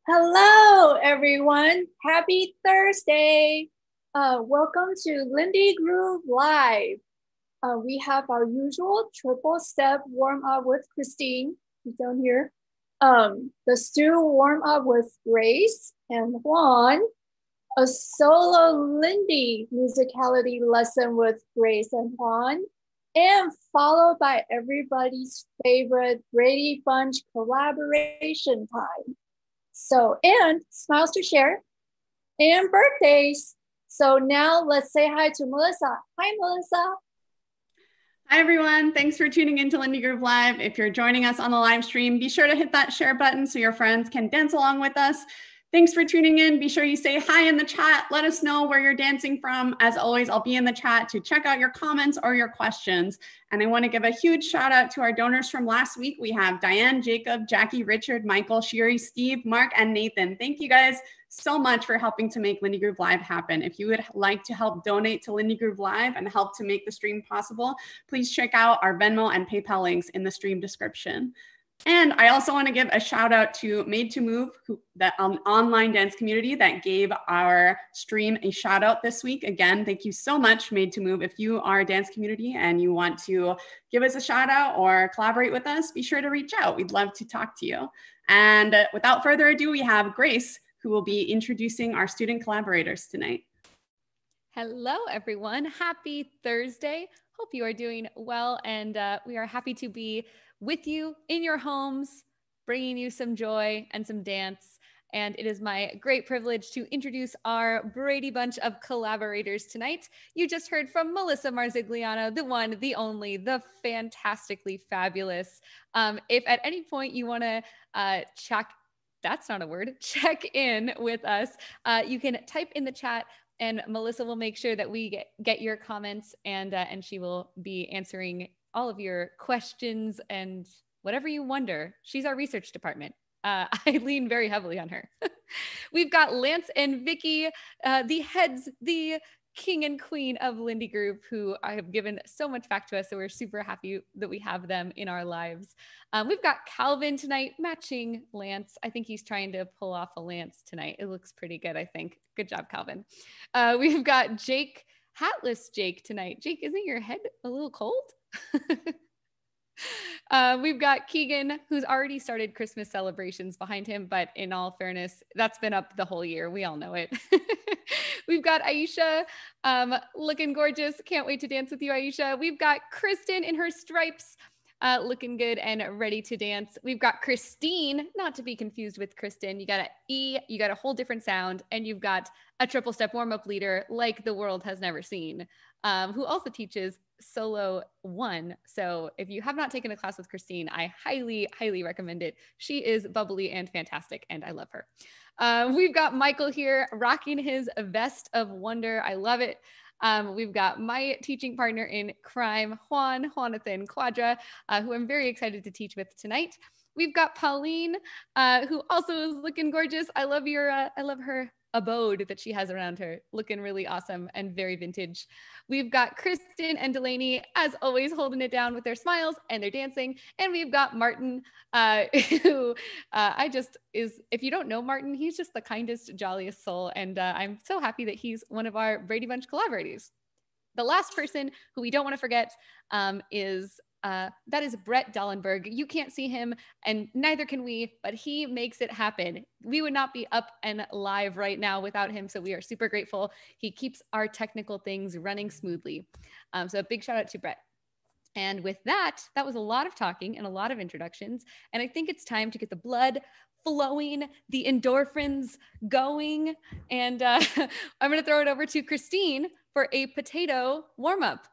Hello, everyone. Happy Thursday. Welcome to LindyGroove Live. We have our usual triple step warm up with Christine, who's down here. The Stu warm up with Grace and Juan. A solo Lindy musicality lesson with Grace and Juan. And followed by everybody's favorite Brady Bunch collaboration time. So, and smiles to share and birthdays. So now let's say hi to Melissa. Hi, Melissa. Hi, everyone. Thanks for tuning into LindyGroove Live. If you're joining us on the live stream, be sure to hit that share button so your friends can dance along with us. Thanks for tuning in. Be sure you say hi in the chat. Let us know where you're dancing from. As always, I'll be in the chat to check out your comments or your questions. And I want to give a huge shout out to our donors from last week. We have Diane, Jacob, Jackie, Richard, Michael, Sherry, Steve, Mark, and Nathan. Thank you guys so much for helping to make LindyGroove Live happen. If you would like to help donate to LindyGroove Live and help to make the stream possible, please check out our Venmo and PayPal links in the stream description. And I also want to give a shout out to Made to Move, that online dance community that gave our stream a shout out this week. Again, thank you so much, Made to Move. If you are a dance community and you want to give us a shout out or collaborate with us, be sure to reach out. We'd love to talk to you. And without further ado, we have Grace, who will be introducing our student collaborators tonight. Hello, everyone. Happy Thursday. Hope you are doing well, and we are happy to be with you in your homes, bringing you some joy and some dance. And it is my great privilege to introduce our Brady Bunch of collaborators tonight. You just heard from Melissa Marzigliano, the one, the only, the fantastically fabulous. If at any point you want to check in with us, you can type in the chat, and Melissa will make sure that we get your comments, and she will be answering all of your questions and whatever you wonder. She's our research department. I lean very heavily on her. We've got Lance and Vicky, the heads, the king and queen of LindyGroove, who have given so much back to us. So we're super happy that we have them in our lives. We've got Calvin tonight, matching Lance. I think he's trying to pull off a Lance tonight. It looks pretty good, I think. Good job, Calvin. We've got Jake, hatless Jake tonight. Jake, isn't your head a little cold? We've got Keegan, who's already started Christmas celebrations behind him, but in all fairness, that's been up the whole year. We all know it. We've got Aisha, looking gorgeous. Can't wait to dance with you, Aisha. We've got Kristen in her stripes, looking good and ready to dance. We've got Christine, not to be confused with Kristen. You got an E, you got a whole different sound, and you've got a triple step warm-up leader like the world has never seen, who also teaches Solo 1. So if you have not taken a class with Christine, I highly, highly recommend it. She is bubbly and fantastic, and I love her. We've got Michael here rocking his vest of wonder. I love it. We've got my teaching partner in crime, Jonathan Quadra, who I'm very excited to teach with tonight. We've got Pauline, who also is looking gorgeous. I love her abode that she has around her, looking really awesome and very vintage. We've got Kristen and Delaney, as always, holding it down with their smiles and their dancing. And we've got Martin, who if you don't know Martin, he's just the kindest, jolliest soul. And I'm so happy that he's one of our Brady Bunch collaborators. The last person who we don't want to forget is Brett Dallenberg. You can't see him, and neither can we, but he makes it happen. We would not be up and live right now without him, so we are super grateful. He keeps our technical things running smoothly. So a big shout out to Brett. And with that was a lot of talking and a lot of introductions, and I think it's time to get the blood flowing, the endorphins going, and I'm going to throw it over to Christine for a potato warm-up.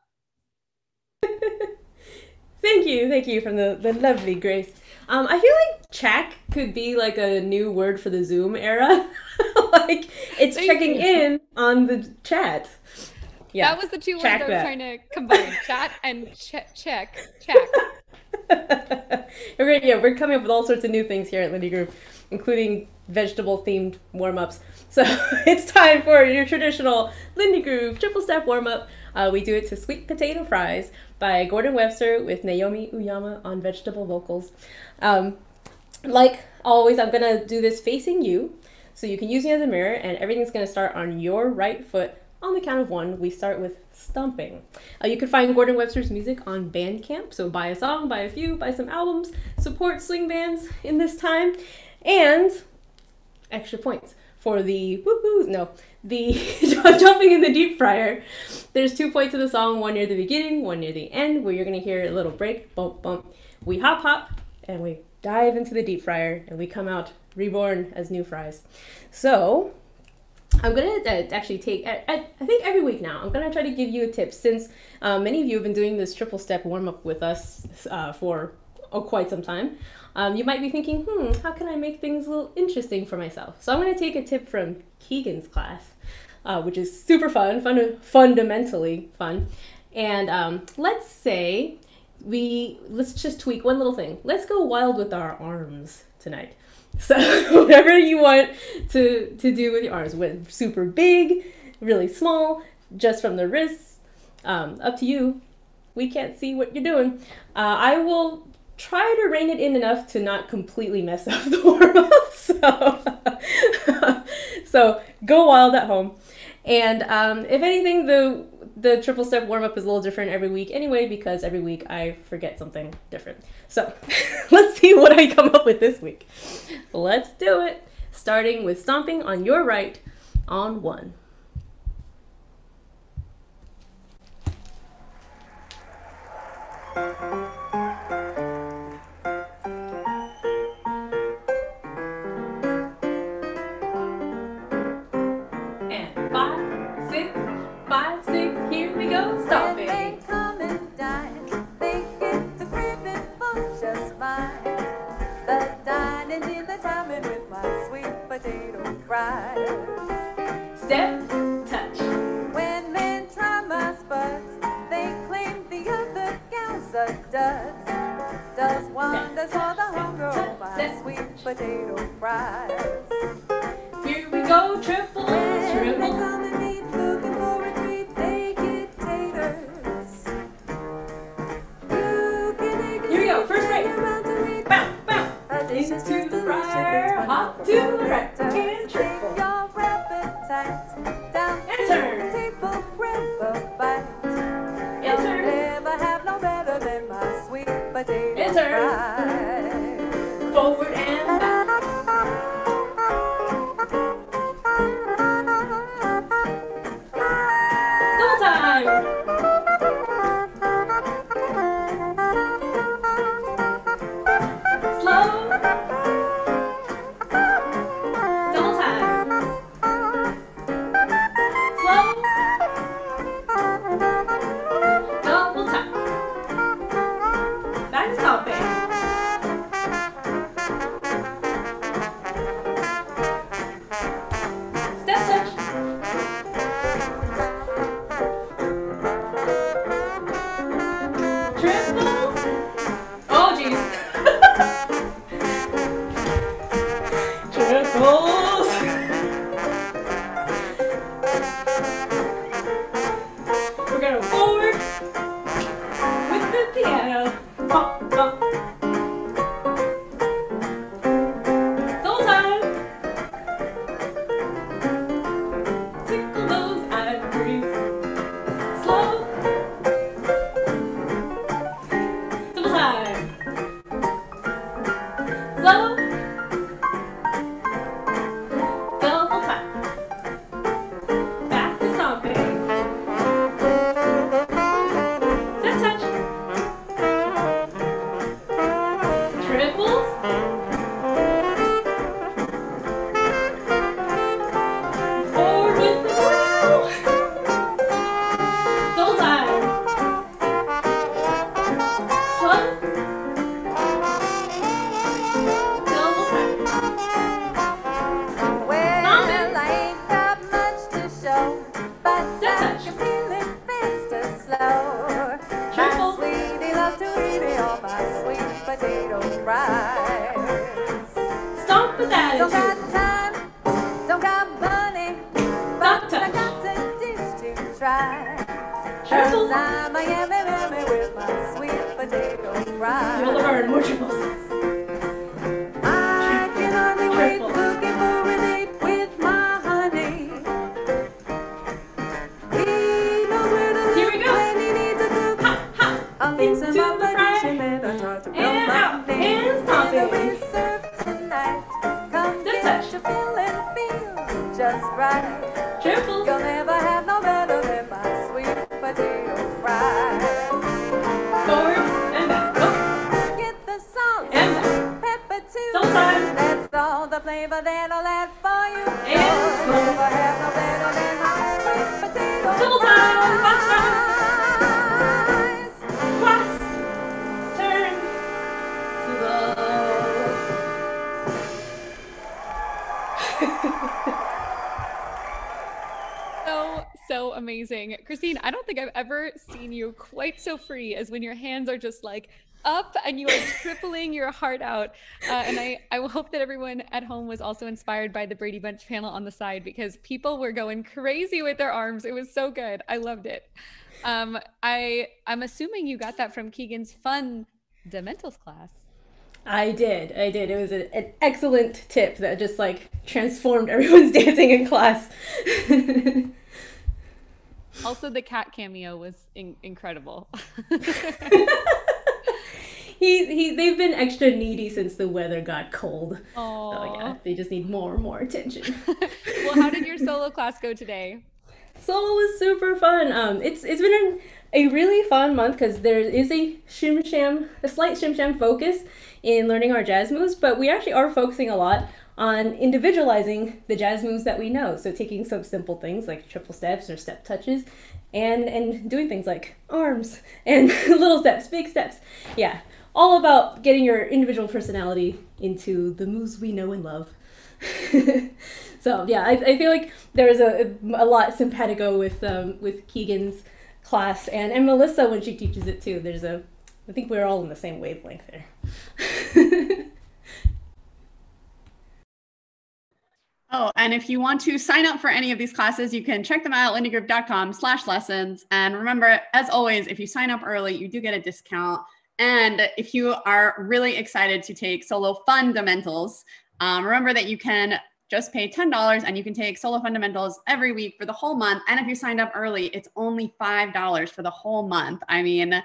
Thank you from the lovely Grace. I feel like check could be like a new word for the Zoom era. Like it's checking in on the chat. Yeah, that was the two words I was trying to combine: chat and check. We're coming up with all sorts of new things here at LindyGroove, including vegetable-themed warm-ups. So it's time for your traditional LindyGroove triple step warm-up. We do it to Sweet Potato Fries by Gordon Webster with Naomi Uyama on vegetable vocals. Like always, I'm gonna do this facing you, so you can use me as a mirror, and everything's gonna start on your right foot. On the count of one, we start with stomping. You can find Gordon Webster's music on Bandcamp, so buy a song, buy a few, buy some albums, support swing bands in this time, and extra points for the woohoo, no, the jumping in the deep fryer. There's 2 points of the song, one near the beginning, one near the end, where you're gonna hear a little break, bump, bump. We hop, hop, and we dive into the deep fryer, and we come out reborn as new fries. So I'm gonna actually take, I think every week now, I'm gonna try to give you a tip, since many of you have been doing this triple step warm up with us for quite some time. You might be thinking, how can I make things a little interesting for myself? So I'm gonna take a tip from Keegan's class, which is super fundamentally fun. And let's say let's just tweak one little thing. Let's go wild with our arms tonight. So whatever you want to do with your arms, with super big, really small, just from the wrists, up to you. We can't see what you're doing. I will try to rein it in enough to not completely mess up the warm-up. So go wild at home. And if anything, the triple step warm-up is a little different every week anyway, because every week I forget something different. So let's see what I come up with this week. Let's do it. Starting with stomping on your right on 1. And 5, 6, 5, 6, here we go, stomping. They come and dine, they get to cribbing for just mine. The dining in the timing with my sweet potato fries. Step, touch. When men try my spuds, they claim the other gals are duds. Does wonders for the hunger on my sweet potato fries. Here we go, triple, When they triple. come and eat, looking for a treat, they get taters. You can Here we go, first break. around to eat. Bow, bow. Into the fryer, hop to the right, and triple. Your appetite down to Enter. the table, grab a bite. Enter. You'll never have no better than my sweet potato Enter. fries. Forward and back. Double time. Slow. Double time. Slow. Double time. Back to stomping. Step touch. Triples. Oh jeez. Triples. We're gonna forward with the piano. Bump, bump. Double time. Tickle those ivories. Slow. Double time. Slow. Double time. Back to stomping. Step touch. Triples. Forward with the wheel. Double time. Slow. Double time. Well, I ain't got much to show, but Step I'm touch. feeling fast or slow. Triple. My sweetie loves to eat me on my sweet potato fries. Stomp with Don't attitude. got time, don't got money, Stop but I touch. got a dish to try. Triple. 'Cause I'm a yummy with my sweet potato Feel the fries. burn, more triples. I into some the of the fry. And out, hands stomping. Tonight, come Good get touch. your feeling, feel just right. Triples. You'll never have no better than my sweet potato fry. Forward and back. Oh. Get the salt And pepper too. double time. That's all the flavor that I'll add for you. And You'll never have no better than my sweet potato double time. Fast fries. Cross. Turn. So amazing. Christine, I don't think I've ever seen you quite so free as when your hands are just like up and you are tripling your heart out. And I hope that everyone at home was also inspired by the Brady Bunch panel on the side, because people were going crazy with their arms. It was so good. I loved it. I'm assuming you got that from Keegan's fundamentals class. I did. It was an excellent tip that just like transformed everyone's dancing in class. Also, the cat cameo was incredible. They've been extra needy since the weather got cold. Aww. So yeah, they just need more and more attention. Well, how did your solo class go today? Solo was super fun. It's been a really fun month because there is a slight shim sham focus in learning our jazz moves, but we actually are focusing a lot on individualizing the jazz moves that we know. So taking some simple things like triple steps or step touches and doing things like arms and little steps, big steps. Yeah, all about getting your individual personality into the moves we know and love. So yeah, I feel like there's a lot simpatico with Keegan's class and Melissa when she teaches it too. I think we're all in the same wavelength there. Oh, and if you want to sign up for any of these classes, you can check them out at lindygroove.com/lessons. And remember, as always, if you sign up early, you do get a discount. And if you are really excited to take solo fundamentals, remember that you can just pay $10 and you can take solo fundamentals every week for the whole month. And if you signed up early, it's only $5 for the whole month. I mean,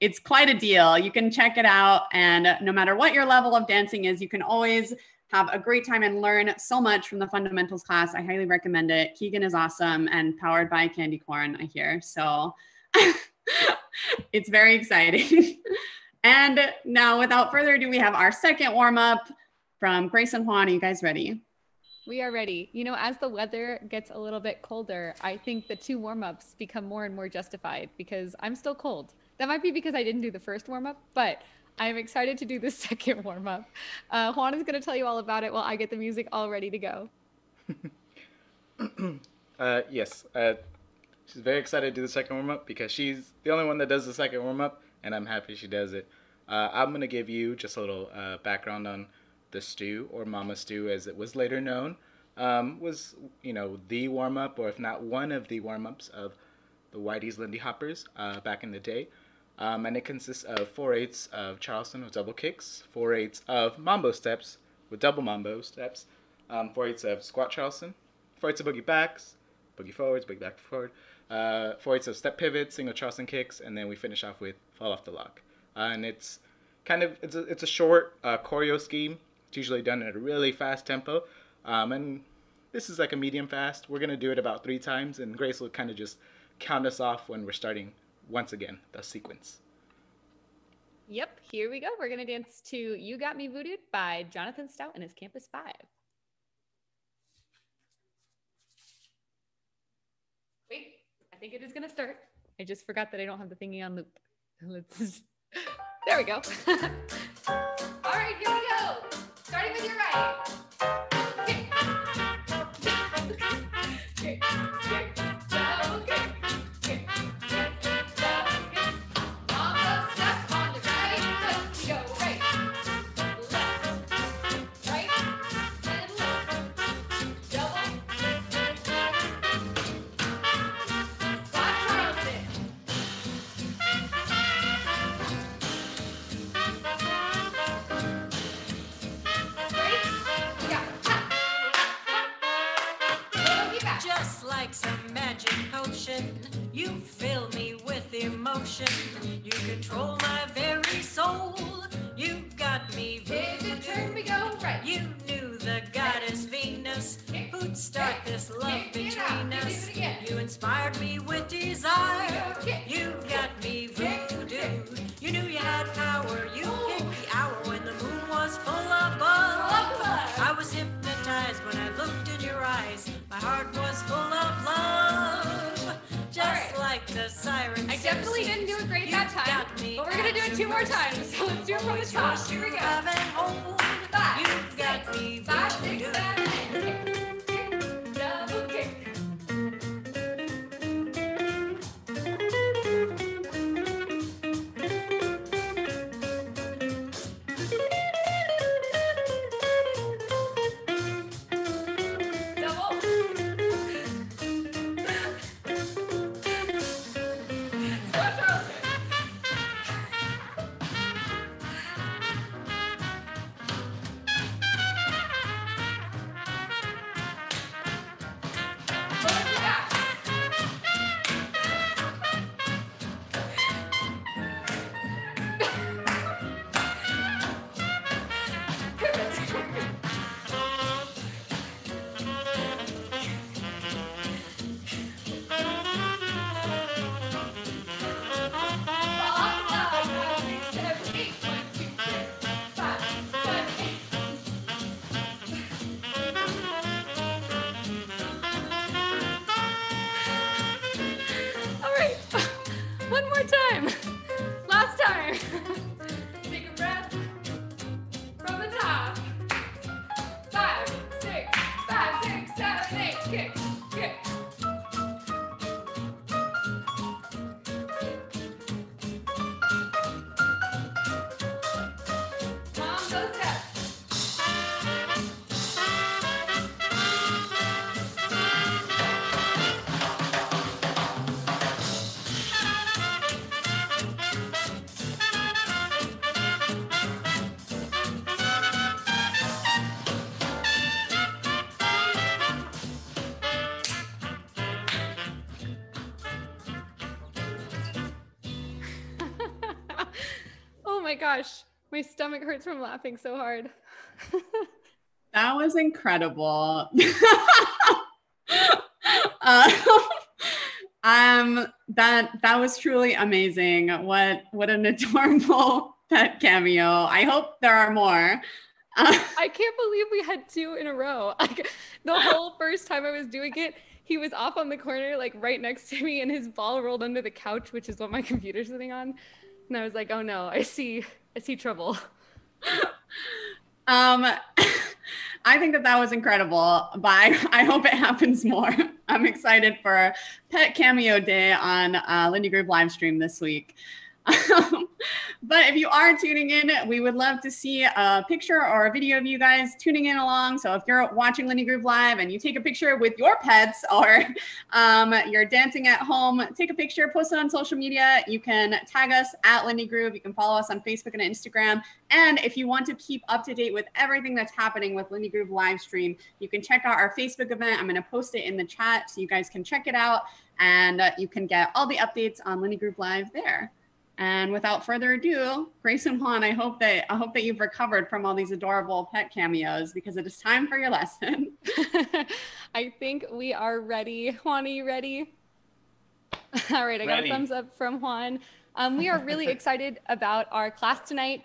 it's quite a deal. You can check it out. And no matter what your level of dancing is, you can always have a great time and learn so much from the fundamentals class. I highly recommend it. Keegan is awesome and powered by candy corn, I hear. So it's very exciting. And now, without further ado, we have our second warm-up from Grace and Juan. Are you guys ready? We are ready. You know, as the weather gets a little bit colder, I think the 2 warm-ups become more and more justified because I'm still cold. That might be because I didn't do the first warm-up, but I'm excited to do the second warm-up. Juan is going to tell you all about it while I get the music all ready to go. Yes, she's very excited to do the second warm-up because she's the only one that does the second warm-up, and I'm happy she does it. I'm going to give you just a little background on the stew, or Mama Stew as it was later known. Was, the warm-up, or if not one of the warm-ups of the Whitey's Lindy Hoppers back in the day. And it consists of 4/8 of Charleston with double kicks, 4/8 of mambo steps with double mambo steps, 4/8 of squat Charleston, 4/8 of boogie backs, boogie forwards, boogie back forward, 4/8 of step pivots, single Charleston kicks, and then we finish off with fall off the lock. And it's it's a short choreo scheme. It's usually done at a really fast tempo, and this is like a medium fast. We're gonna do it about 3 times, and Grace will kind of just count us off when we're starting once again the sequence. Yep, here we go. We're going to dance to You Got Me Voodooed by Jonathan Stout and his Campus 5. Wait, I think it is going to start. I just forgot that I don't have the thingy on loop. There we go. All right, here we go. Starting with your right. Kick. Kick, kick, double kick. Kick, kick, double kick. Mambo step on the right foot. We go right, left, right, and left. Double. Squat Charleston. Just like some magic potion, you fill me with emotion. You can control my very soul. You got me voodoo. Turn we go right. You knew the goddess Venus who'd start this love between us. You inspired me with desire. You got me voodoo. You knew you had power. You picked the hour when the moon was full of buzz. I was hypnotized when I looked in your eyes. My heart was full of love, just like the siren. I definitely didn't do it great that time, but we're gonna do it 2 more times. So let's do it from the top. Here we go. 5, 6, 7, 8. Double kick. Oh my gosh, my stomach hurts from laughing so hard. That was incredible. That was truly amazing. What an adorable pet cameo. I hope there are more. I can't believe we had 2 in a row. The whole first time I was doing it, he was off on the corner, like right next to me, and his ball rolled under the couch, which is what my computer's sitting on. And I was like, oh no, I see trouble. I think that was incredible, but I hope it happens more. I'm excited for Pet Cameo Day on LindyGroove Livestream this week. But if you are tuning in, we would love to see a picture or a video of you guys tuning in along. So if you're watching LindyGroove Live and you take a picture with your pets, or you're dancing at home, take a picture, post it on social media. You can tag us at LindyGroove. You can follow us on Facebook and Instagram. And if you want to keep up to date with everything that's happening with LindyGroove Livestream, you can check out our Facebook event. I'm going to post it in the chat so you guys can check it out, and you can get all the updates on LindyGroove Live there. And without further ado, Grace and Juan, I hope that you've recovered from all these adorable pet cameos, because it is time for your lesson. I think we are ready. Juan, are you ready? All right, I got a thumbs up from Juan. We are really excited about our class tonight.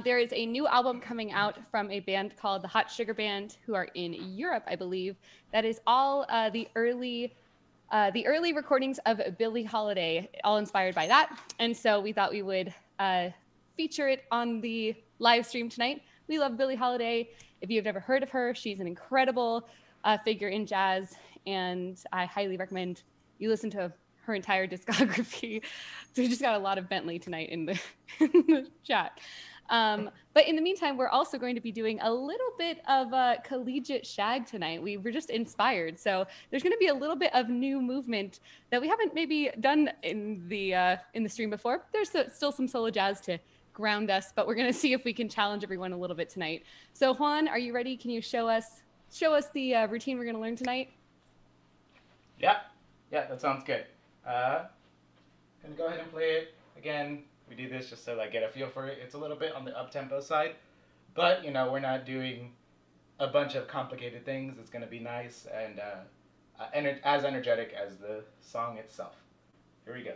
There is a new album coming out from a band called the Hot Sugar Band, who are in Europe, I believe. That is all the early recordings of Billie Holiday, all inspired by that. And so we thought we would feature it on the live stream tonight. We love Billie Holiday. If you've never heard of her, she's an incredible figure in jazz, and I highly recommend you listen to her entire discography. So we just got a lot of Bentley tonight in the chat. But in the meantime, we're also going to be doing a little bit of collegiate shag tonight. We were just inspired. So there's going to be a little bit of new movement that we haven't maybe done in the stream before. There's still some solo jazz to ground us, but we're going to see if we can challenge everyone a little bit tonight. So Juan, are you ready? Can you show us the routine we're going to learn tonight? Yeah, that sounds good. Gonna go ahead and play it again. We do this just to like get a feel for it. It's a little bit on the up-tempo side, but you know, we're not doing a bunch of complicated things. It's going to be nice and as energetic as the song itself. Here we go.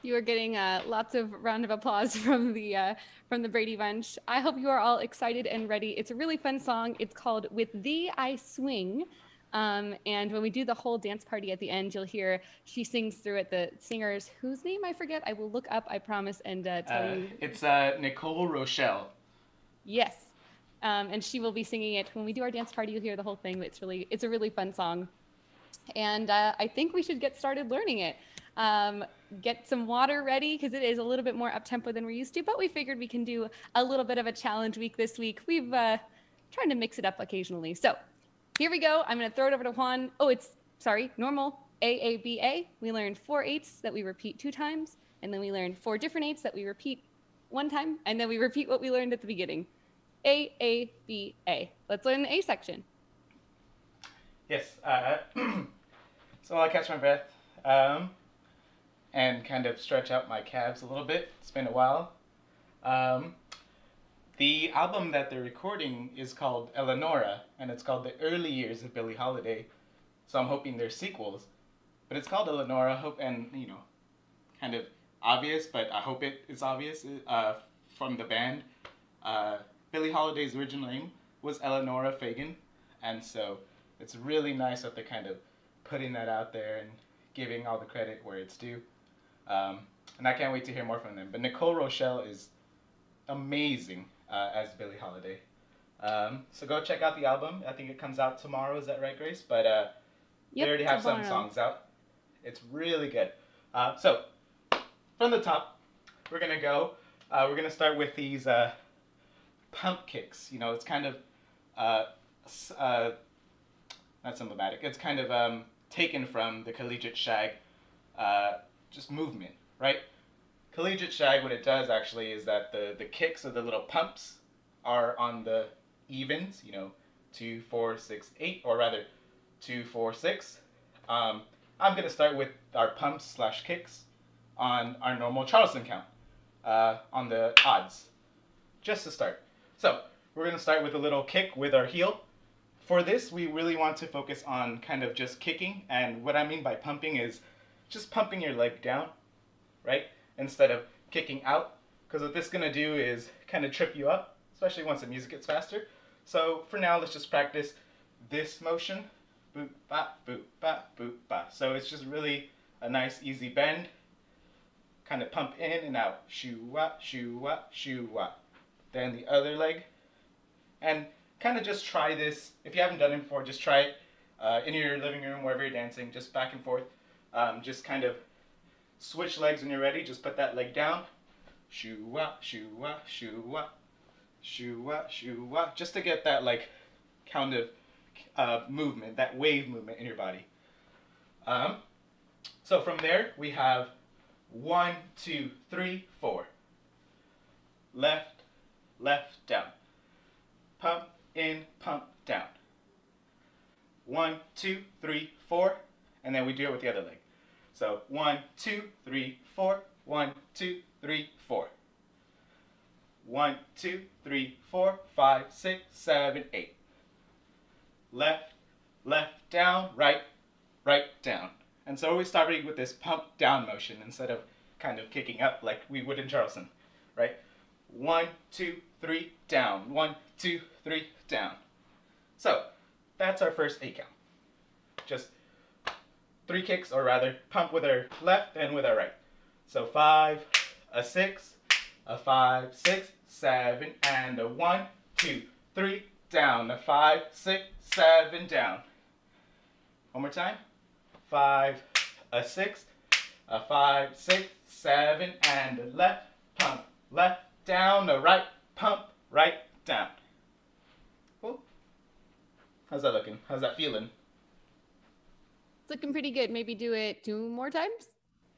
You are getting lots of round of applause from the Brady Bunch. I hope you are all excited and ready. It's a really fun song. It's called "With Thee I Swing," and when we do the whole dance party at the end, you'll hear she sings through it. The singer's whose name I forget. I will look up, I promise, and tell you. It's Nicole Rochelle. Yes, and she will be singing it when we do our dance party. You'll hear the whole thing. It's a really fun song, and I think we should get started learning it. Get some water ready because it is a little bit more up-tempo than we're used to, but we figured we can do a little bit of a challenge week this week. We've trying to mix it up occasionally. So here we go. I'm going to throw it over to Juan. Oh, normal AABA. We learned 4 eighths that we repeat 2 times, and then we learned 4 different eighths that we repeat 1 time, and then we repeat what we learned at the beginning. AABA. Let's learn the A section. Yes. So I'll catch my breath. And kind of stretch out my calves a little bit. It's been a while. The album that they're recording is called Eleonora, and it's called The Early Years of Billie Holiday. So I'm hoping they're sequels. But it's called Eleonora, and you know, kind of obvious, but I hope it is obvious from the band. Billie Holiday's original name was Eleonora Fagan, and so it's really nice that they're kind of putting that out there and giving all the credit where it's due. And I can't wait to hear more from them. But Nicole Rochelle is amazing as Billie Holiday. So go check out the album. I think it comes out tomorrow. Is that right, Grace? But they already have some songs out. It's really good. So from the top, we're going to go. We're going to start with these pump kicks. You know, it's kind of not emblematic. It's kind of taken from the collegiate shag just movement, right? Collegiate shag, what it does actually is that the kicks or the little pumps are on the evens, you know, 2, 4, 6, 8, or rather 2, 4, 6. I'm going to start with our pumps / kicks on our normal Charleston count on the odds, just to start. So we're going to start with a little kick with our heel. For this, we really want to focus on kind of just kicking, and what I mean by pumping is just pumping your leg down, right, instead of kicking out, because what this is going to do is kind of trip you up, especially once the music gets faster. So for now, let's just practice this motion, boop, ba, boop, ba, boop, ba. So it's just really a nice, easy bend, kind of pump in and out, shoo-wah, shoo-wah, shoo-wah. Then the other leg, and kind of just try this. If you haven't done it before, just try it in your living room, wherever you're dancing, just back and forth. Just kind of switch legs when you're ready. Just put that leg down. Shoo-wah, shoo-wah, shoo-wah, shoo-wah, shoo-wah. Just to get that like kind of movement, that wave movement in your body. So from there, we have 1, 2, 3, 4. Left, left, down. Pump, in, pump, down. 1, 2, 3, 4. And then we do it with the other leg. So 1, 2, 3, 4. 1, 2, 3, 4. 1, 2, 3, 4, 5, 6, 7, 8. Left, left, down, right, right, down. And so we're starting with this pump down motion instead of kind of kicking up like we would in Charleston, right? 1, 2, 3, down. 1, 2, 3, down. So that's our first 8 count. Just 3 kicks, or rather pump with our left and with our right. So 5, a 6, a 5, 6, 7, and a 1, 2, 3, down. A 5, 6, 7, down. One more time. 5, a 6, a 5, 6, 7, and a left, pump, left, down, a right, pump, right, down. Cool. How's that looking? How's that feeling? It's looking pretty good. Maybe do it 2 more times.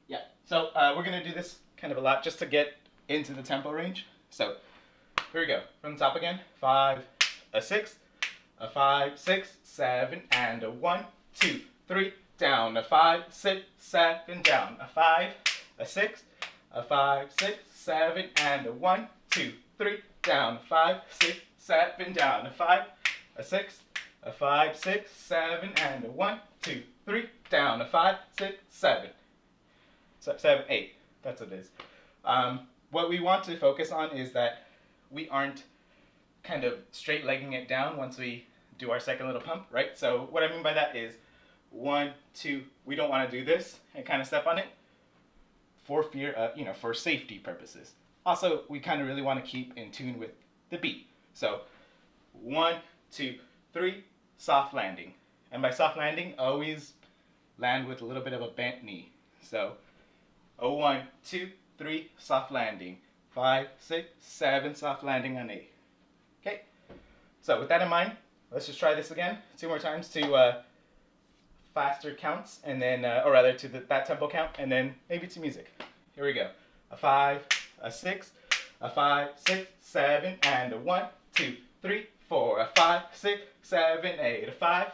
Yeah. So we're gonna do this kind of a lot just to get into the tempo range. So here we go. From the top again. 5, a 6, a 5, 6, 7, and a 1, 2, 3, down. A 5, 6, 7, down. A 5, a 6, a 5, 6, 7, and a 1, 2, 3, down. A 5, 6, 7, down. A 5, a 6, a 5, 6, 7, and a 1, 2, 3, down. A 5, 6, 7. So 7, 8. That's what it is. What we want to focus on is that we aren't kind of straight legging it down once we do our second little pump, right? So what I mean by that is 1, 2, we don't want to do this and kind of step on it for fear of, for safety purposes. Also, we kind of really want to keep in tune with the beat. So 1, 2, 3, soft landing. And by soft landing, always land with a little bit of a bent knee. So 1, 2, 3, soft landing. 5, 6, 7, soft landing on 8. Okay, so with that in mind, let's just try this again 2 more times to faster counts, and then, or rather to that tempo count, and then maybe to music. Here we go. A 5, a 6, a 5, 6, 7, and a 1, 2, 3, 4. A 5, 6, 7, 8. A 5,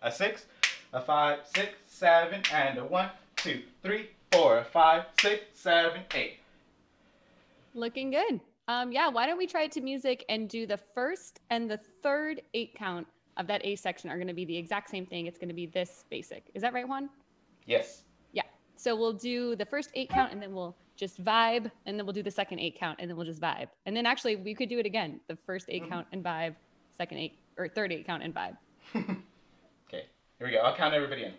a 6, a 5, 6, 7, and a 1, 2, 3, 4. A 5, 6, 7, 8. Looking good. Yeah, why don't we try it to music and do the first and the third 8 count of that A section are going to be the exact same thing. It's going to be this basic. Is that right, Juan? Yes. Yeah. So we'll do the first 8 count and then we'll just vibe, and then we'll do the second 8 count and then we'll just vibe. And then actually we could do it again. The first 8 count and vibe, second 8 or third 8 count and vibe. Okay, here we go. I'll count everybody in.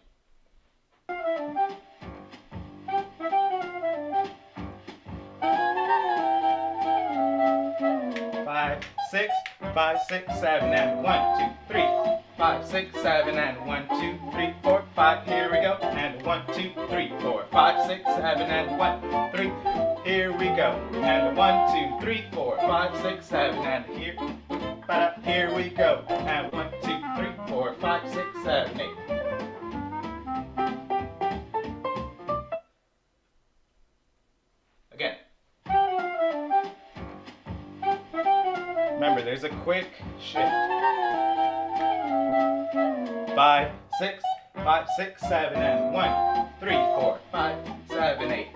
5, 6, 5, 6, 7, and 1, 2, 3. 5, 6, 7, and 1, 2, 3, 4, 5. Here we go. And 1, 2, 3, 4, 5, 6, 7, and 1, 3. Here we go. And 1, 2, 3, 4, 5, 6, 7, and here. Here we go. And 1, 2, 3, 4, 5, 6, 7, 8. Again. Remember, there's a quick shift. 5, 6, 5, 6, 7, and 1, 3, 4, 5, 7, 8.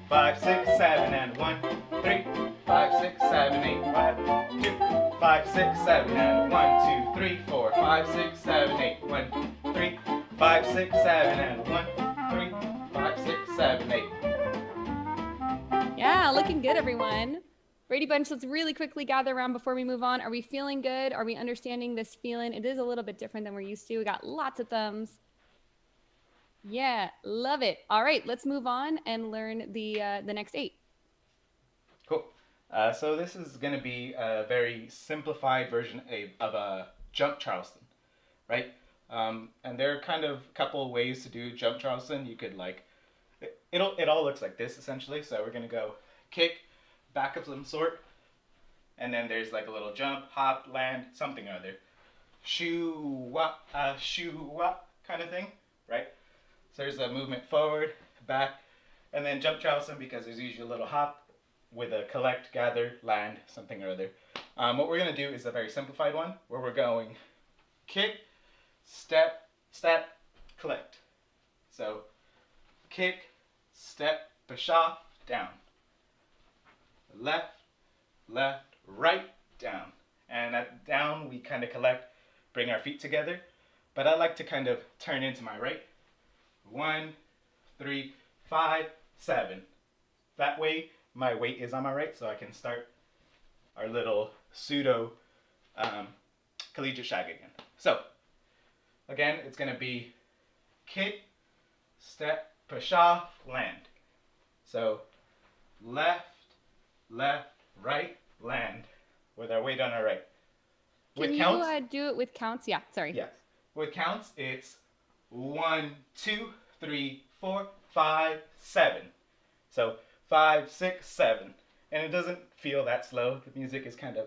5, 6, 7, and 1, 3, 5, 6, 7, 8. 5, 2, 5, 6, 7, and 1, 2, 3, 4, 5, 6, 7, 8. 1, 3, 5, 6, 7, and 1, 3, 5, 6, 7, 8. Yeah, looking good, everyone. Brady Bunch, let's really quickly gather around before we move on. Are we feeling good? Are we understanding this feeling? It is a little bit different than we're used to. We got lots of thumbs. Yeah, love it. All right, let's move on and learn the next 8. Cool. So this is going to be a very simplified version of a jump Charleston, right? And there are kind of a couple ways to do jump Charleston. You could it all looks like this essentially. So we're going to go kick, back of some sort, and then there's like a little jump, hop, land, something or other. Shoo-wah, shoo-wah kind of thing, right? So there's a movement forward, back, and then jump Charleston because there's usually a little hop with a collect, gather, land, something or other. What we're going to do is a very simplified one where we're going kick, step, step, collect. So kick, step, basha, down. Left, left, right, down. And at down, we kind of collect, bring our feet together. But I like to kind of turn into my right. 1, 3, 5, 7. That way, my weight is on my right, so I can start our little pseudo collegiate shag again. So again, it's going to be kick, step, push off, land. So left, left, right, land with our weight on our right. With Can counts, you do it with counts? Yeah, sorry. yes. With counts, it's 1, 2, 3, 4, 5, 7. So 5, 6, 7. And it doesn't feel that slow. The music is kind of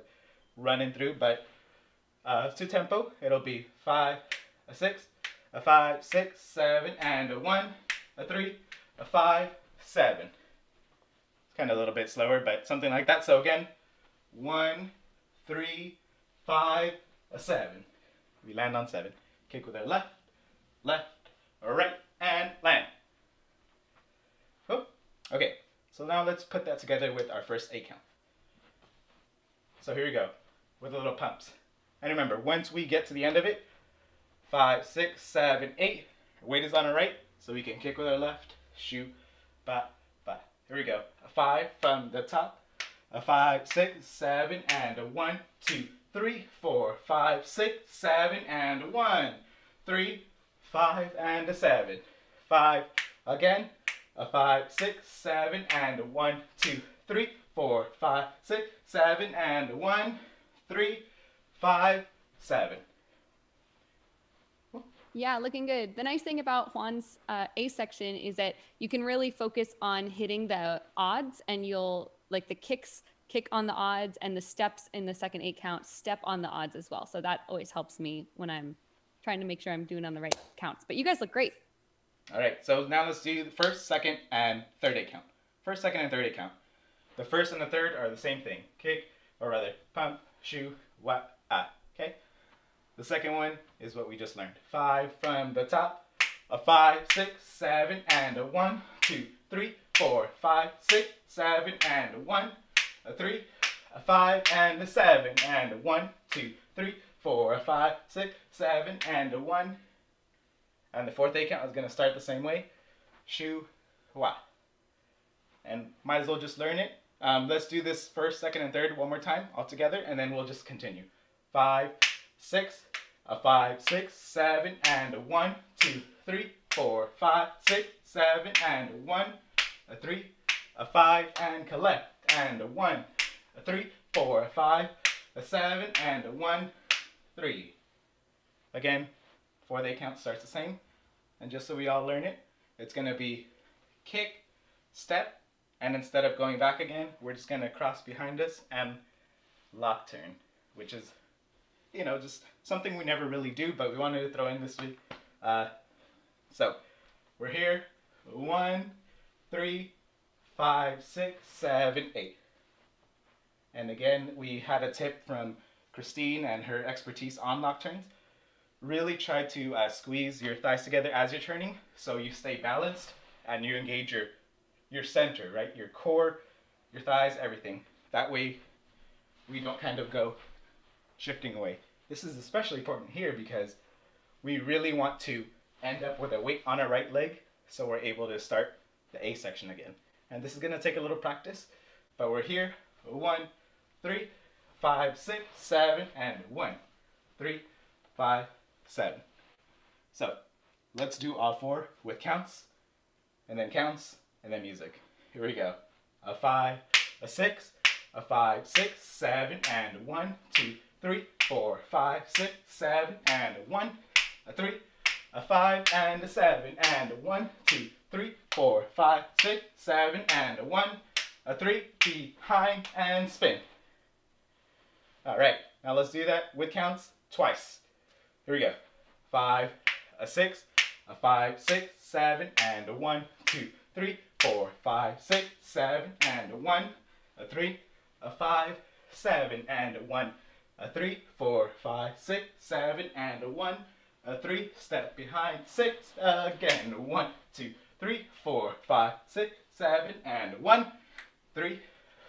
running through, but to tempo, it'll be 5, a 6, a 5, 6, 7, and a 1, a 3, a 5, 7. It's kind of a little bit slower, but something like that. So again, 1, 3, 5, a 7. We land on 7. Kick with our left, left, right, and land. Oh, okay. So now let's put that together with our first 8 count. So here we go, with the little pumps. And remember, once we get to the end of it, 5, 6, 7, 8, our weight is on our right, so we can kick with our left, shoot, ba, ba. Here we go. A 5 from the top, a 5, 6, 7, and a 1, 2, 3, 4, 5, 6, 7, and 1, 3, 5, and a 7. 5 again. A 5, 6, 7, and a 1, 2, 3, 4, 5, 6, 7, and a 1, 3, 5, 7. Yeah, looking good. The nice thing about Juan's A section is that you can really focus on hitting the odds, and you'll, like the kicks, kick on the odds, and the steps in the second 8 count step on the odds as well. So that always helps me when I'm trying to make sure I'm doing on the right counts. But you guys look great. All right, so now let's do the first, second, and third 8 count. First, second, and third 8 count. The first and the third are the same thing. Kick, or rather, pump, shoo, whap, ah. Okay? The second one is what we just learned. 5 from the top. A 5, 6, 7, and a 1, 2, 3, 4, 5, 6, 7, and a 1, a 3, a 5, and a 7, and a 1, 2, 3, 4, a 5, 6, 7, and a 1. And the fourth 8 count is going to start the same way. Shoo, wah. And might as well just learn it. Let's do this first, second, and third one more time all together, and then we'll just continue. 5, 6, a 5, 6, 7, and a 1, 2, 3, 4, 5, 6, 7, and a 1, a 3, a 5, and collect, and a 1, a 3, 4, a 5, a 7, and a 1, 3. Again, fourth 8 count starts the same. And just so we all learn it, it's going to be kick, step, and instead of going back again, we're just going to cross behind us and lock turn, which is, you know, just something we never really do, but we wanted to throw in this week. So we're here. 1, 3, 5, 6, 7, 8. And again, we had a tip from Christine and her expertise on lock turns. Really try to squeeze your thighs together as you're turning, so you stay balanced and you engage your center, right? Your core, your thighs, everything. That way we don't kind of go shifting away. This is especially important here because we really want to end up with a weight on our right leg, so we're able to start the A section again. And this is going to take a little practice, but we're here. 1, 3, 5, 6, 7, and 1, 3, 5, 7. So let's do all 4 with counts, and then music. Here we go. A 5, a 6, a 5, 6, 7, and 1, 2, 3, 4, 5, 6, 7, and 1, a 3, a 5, and a 7, and 1, 2, 3, 4, 5, 6, 7, and 1, a 3, behind, and spin. All right, now let's do that with counts twice. Here we go. 5, a 6, a 5, 6, 7, and a 1, 2, 3, 4, 5, 6, 7, and a 1, a 3, a 5, 7, and a 1, a 3, 4, 5, 6, 7, and a 1, a 3, step behind, 6, again, 1, 2, 3, 4, 5, 6, 7, and 1, 3,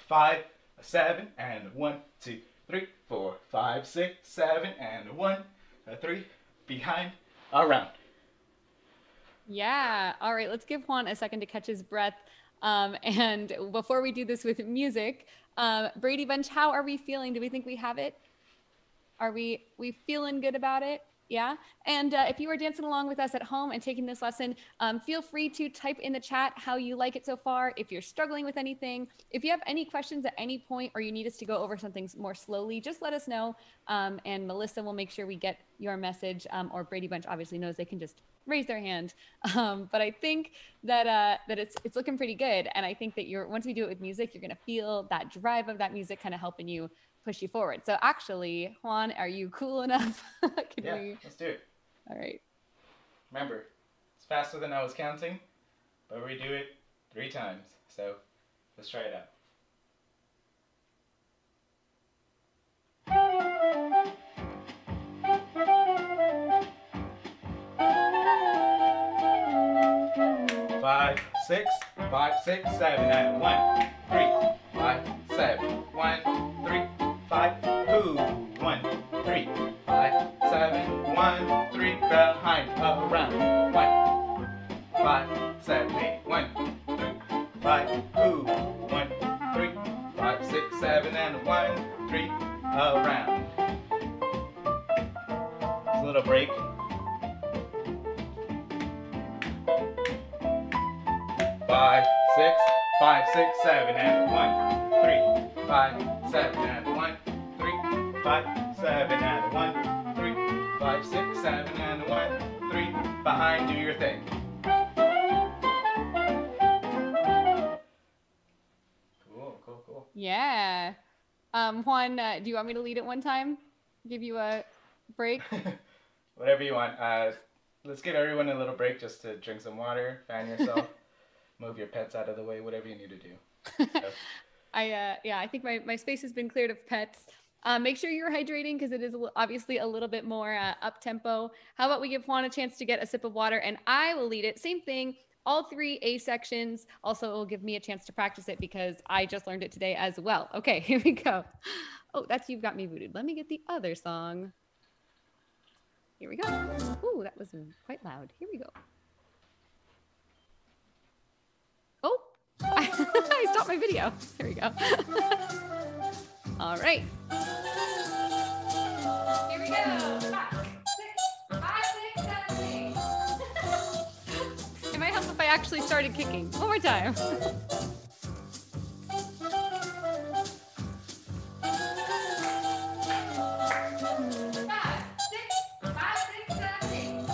5, a 7, and 1, 2, 3, 4, 5, 6, 7, and 1, a 3, behind, around. Yeah. All right. Let's give Juan a second to catch his breath. And before we do this with music, Brady Bunch, how are we feeling? Do we think we have it? Are we feeling good about it? Yeah. And if you are dancing along with us at home and taking this lesson, feel free to type in the chat how you like it so far. If you're struggling with anything, if you have any questions at any point, or you need us to go over something more slowly, just let us know. And Melissa will make sure we get your message, or Brady Bunch obviously knows they can just raise their hand. But I think that it's looking pretty good. And I think that once we do it with music, you're going to feel that drive of that music kind of helping you push you forward. So actually, Juan, are you cool enough? Let's do it. All right. Remember, it's faster than I was counting, but we do it 3 times. So let's try it out. 5, 6, 5, 6, 7, and 1, 3, 5, 7, 1, 3, 5, 2, 1, 3, 5, 7, 1, 3, behind, around, 1, 5, 7, 8, 1, 3, 5, 2, 1, 3, 5, 6, 7, and 1, 3, around. Just a little break. 5, 6, 5, 6, 7, and 1, 3, 5, 7, and 1, 3, 5, 7, and 1, 3, 5, 6, 7, and 1, 3, behind, do your thing. Cool. Yeah. Juan, do you want me to lead it one time? Give you a break? Whatever you want. Let's give everyone a little break just to drink some water, fan yourself. Move your pets out of the way, whatever you need to do. So. I think my space has been cleared of pets. Make sure you're hydrating because it is obviously a little bit more up tempo. How about we give Juan a chance to get a sip of water and I will lead it. Same thing, all 3 A sections. Also, it will give me a chance to practice it because I just learned it today as well. Okay, here we go. Oh, that's You've Got Me Voodooed. Let me get the other song. Here we go. Ooh, that was quite loud. Here we go. Oh, I stopped my video. There we go. All right. Here we go. 5, 6, 5, 6, 7, 8. It might help if I actually started kicking. One more time. 5, 6, 5, 6, 7, 8.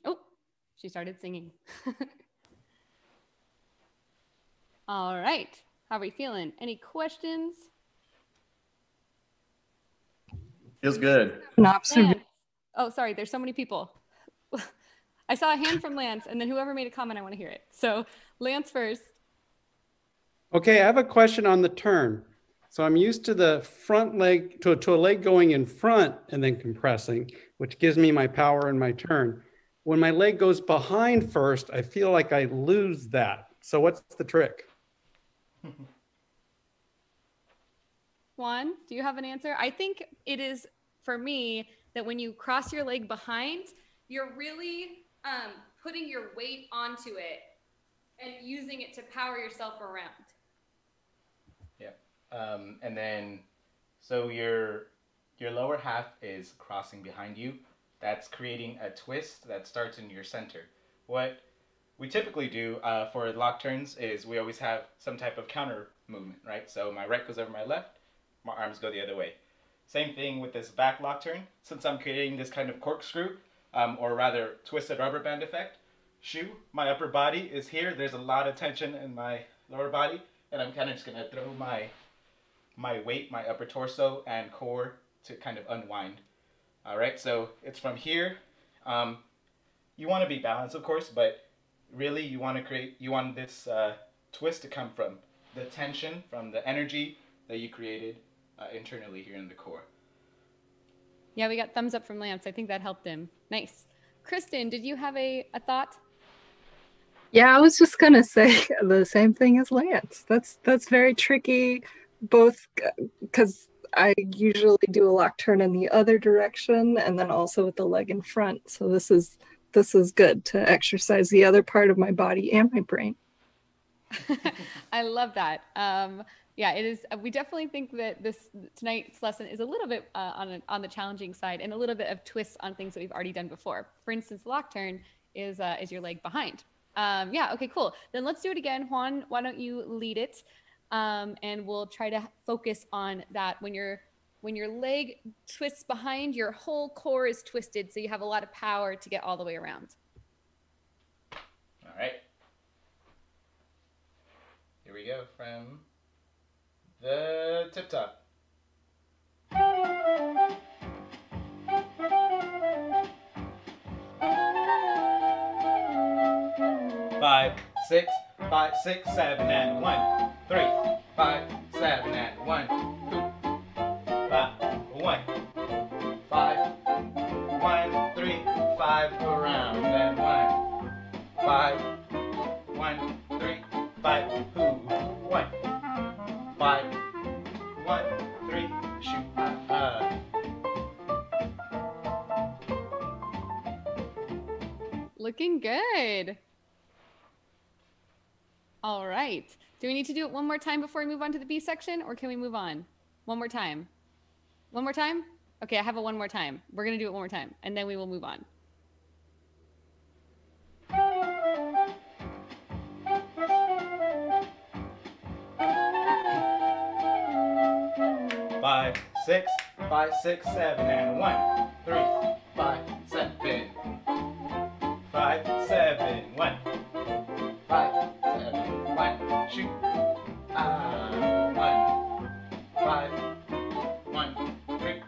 Oh, she started singing. All right. How are we feeling? Any questions? Feels good. Lance. Oh, sorry. There's so many people. I saw a hand from Lance, and then whoever made a comment, I want to hear it. So Lance first. Okay, I have a question on the turn. So I'm used to the front leg, to a leg going in front and then compressing, which gives me my power in my turn. When my leg goes behind first, I feel like I lose that. So what's the trick? Juan, do you have an answer? I think it is, for me, that when you cross your leg behind, you're really putting your weight onto it and using it to power yourself around. Yeah. And then, so your lower half is crossing behind you. That's creating a twist that starts in your center. What we typically do for lock turns is we always have some type of counter movement, right? So my right goes over my left, my arms go the other way. Same thing with this back lock turn. Since I'm creating this kind of corkscrew, or rather twisted rubber band effect, shoe. My upper body is here. There's a lot of tension in my lower body, and I'm kind of just gonna throw my weight, my upper torso and core to kind of unwind. All right, so it's from here. You want to be balanced, of course, but really you want this twist to come from the tension, from the energy that you created internally here in the core. Yeah, we got thumbs up from Lance. I think that helped him. Nice. Kristen, did you have a thought? Yeah, I was just gonna say the same thing as Lance. That's very tricky, both because I usually do a lock turn in the other direction and then also with the leg in front. So this is good to exercise the other part of my body and my brain. I love that. Yeah, it is. We definitely think that tonight's lesson is a little bit on the challenging side and a little bit of twists on things that we've already done before. For instance, lock turn is your leg behind. Yeah, okay, cool. Then let's do it again. Juan, why don't you lead it? And we'll try to focus on that. When your leg twists behind, your whole core is twisted, so you have a lot of power to get all the way around. All right. Here we go from the tip top. 5, 6, 5, 6, 7, and 1, 3, 5, 7, and 1, 2, 5, 1, 5, 1, 3, 5, around, and 1, 5, 1, 3, 5, 1, 5, 1, 3, shoot, Looking good. All right. Do we need to do it one more time before we move on to the B section, or can we move on? One more time. One more time? Okay, I have a one more time. We're going to do it one more time, and then we will move on. Five, 6, 5, 6, 7, and 1, 3, 5, 7, 5, 7, 1, 5, 7, 1, shoot, 1, 5, 1, 3.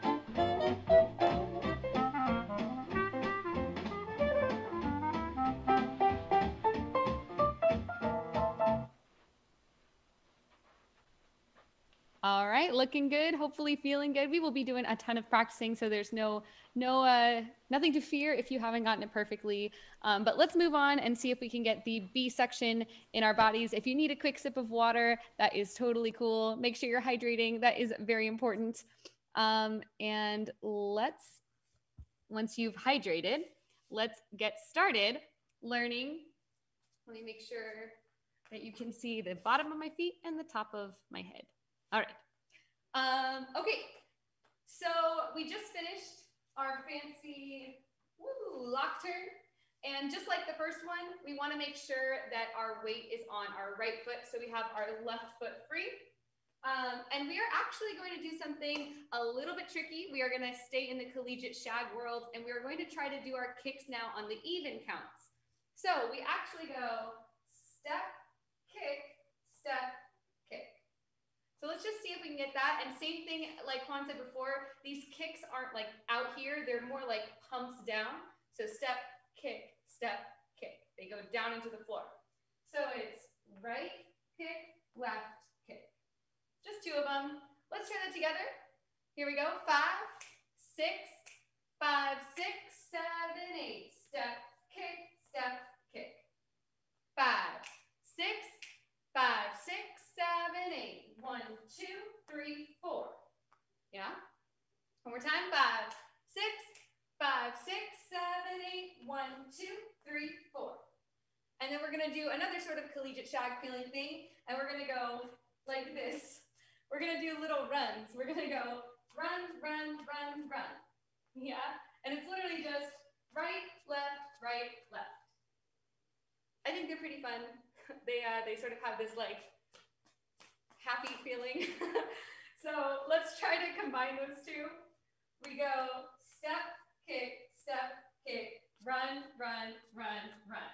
All right, looking good, hopefully feeling good. We will be doing a ton of practicing, so there's nothing to fear if you haven't gotten it perfectly. But let's move on and see if we can get the B section in our bodies. If you need a quick sip of water, that is totally cool. Make sure you're hydrating. That is very important. And once you've hydrated, let's get started learning. Let me make sure that you can see the bottom of my feet and the top of my head. All right. Okay. So we just finished our fancy lock turn. And just like the first one, we want to make sure that our weight is on our right foot. So we have our left foot free. And we are actually going to do something a little bit tricky. We are going to stay in the collegiate shag world, and we are going to try to do our kicks now on the even counts. So we actually go step, kick, step, kick. So let's just see if we can get that. And same thing, like Juan said before, these kicks aren't like out here. They're more like pumps down. So step, kick, step, kick. They go down into the floor. So it's right, kick, left, kick. Just two of them. Let's try that together. Here we go. 5, 6, 5, 6, 7, 8. Step, kick, step, kick. 5, 6, 5, 6, 7, 8. 1, 2, 3, 4. Yeah. One more time. 5, 6, 5, 6, 7, 8. 1, 2, 3, 4. And then we're going to do another sort of collegiate shag feeling thing. And we're going to go like this. We're going to do little runs. We're going to go run, run, run, run. Yeah. And it's literally just right, left, right, left. I think they're pretty fun. They sort of have this like happy feeling. So let's try to combine those two. We go step, kick, run, run, run, run.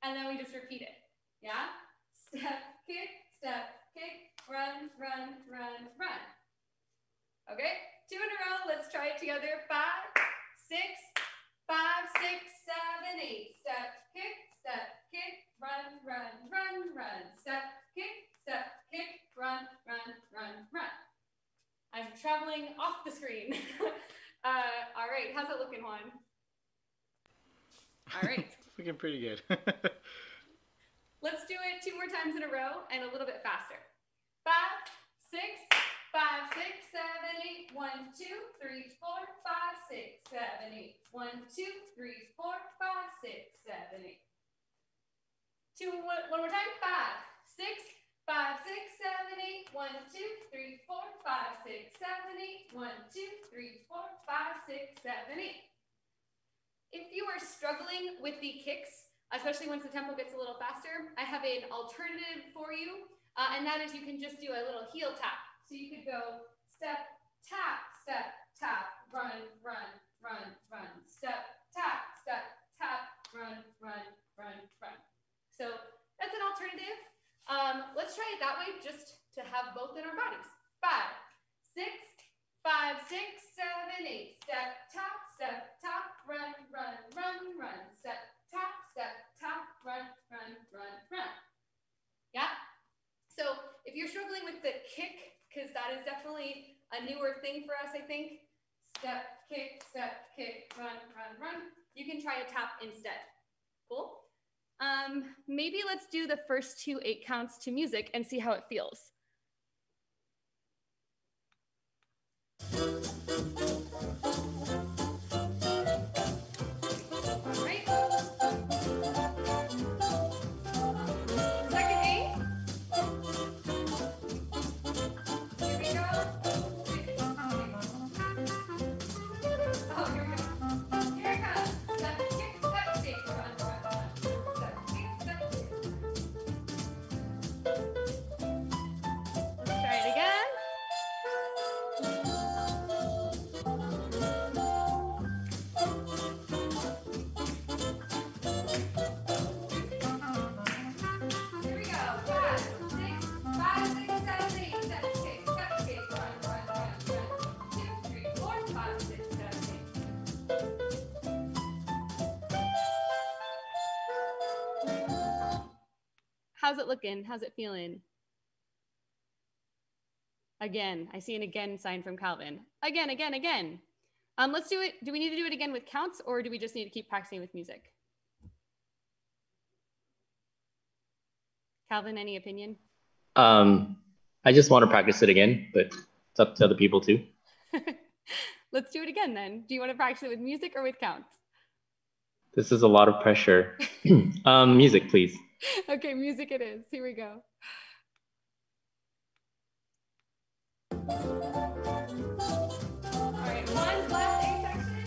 and then we just repeat it. Yeah? Step, kick, run, run, run, run. Okay, 2 in a row. Let's try it together. 5, 6, 5, 6, 7, 8. Step, kick, run, run, run, run. Step, kick, run, run, run, run. I'm traveling off the screen. All right, how's it looking, Juan? All right. It's looking pretty good. Let's do it 2 more times in a row and a little bit faster. 5, 6, 5, 6, 7, 8. 1, 2, 3, 4, 5, 6, 7, 8. 1, 2, 3, 4, 5, 6, 7, 8. One more time. 5, 6, 5, 6, 7, 8. 1, 2, 3, 4, 5, 6, 7, 8. 1, 2, 3, 4, 5, 6, 7, 8. If you are struggling with the kicks, especially once the tempo gets a little faster, I have an alternative for you, and that is you can just do a little heel tap. So you could go step, tap, run, run, run, run, step, tap, run, run, run, run. So that's an alternative. Let's try it that way just to have both in our bodies. 5, 6, 5, 6, 7, 8. Step, tap, run, run, run, run. Step, tap, run, run, run, run. Yeah? So if you're struggling with the kick, because that is definitely a newer thing for us, I think. Step, kick, run, run, run. You can try a tap instead. Cool? Maybe let's do the first 2 8 counts to music and see how it feels. All right. Second 8. Here we go. Oh, here we go. Here it comes. Step, kick, run, run, run. Step, kick, Let's try it again. Here we go. 5, 6, 5, 6, 7, 8. Step, kick, run, run, run, run. 2, 3, 4, 5, 6, 7, 8. How's it looking? How's it feeling? Again, I see an again sign from Calvin. Again, again, again. Let's do it. Do we need to do it again with counts, or do we just need to keep practicing with music? Calvin, any opinion? I just want to practice it again, but it's up to other people too. Let's do it again then. Do you want to practice it with music or with counts? This is a lot of pressure. Music, please. Okay, music it is. Here we go. All right, one last A section.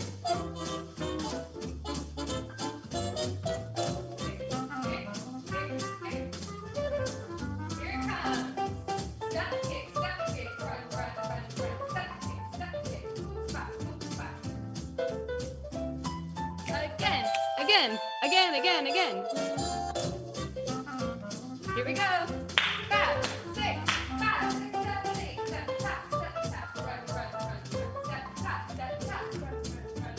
Here it comes. Step, kick, run, run, run, run. Step, kick, move back, move back. Again, again, again, again. Here we go. 5, 6, 5, 6, 7, 8. Step, tap, run, run, run, run. Step, tap, run, run, run,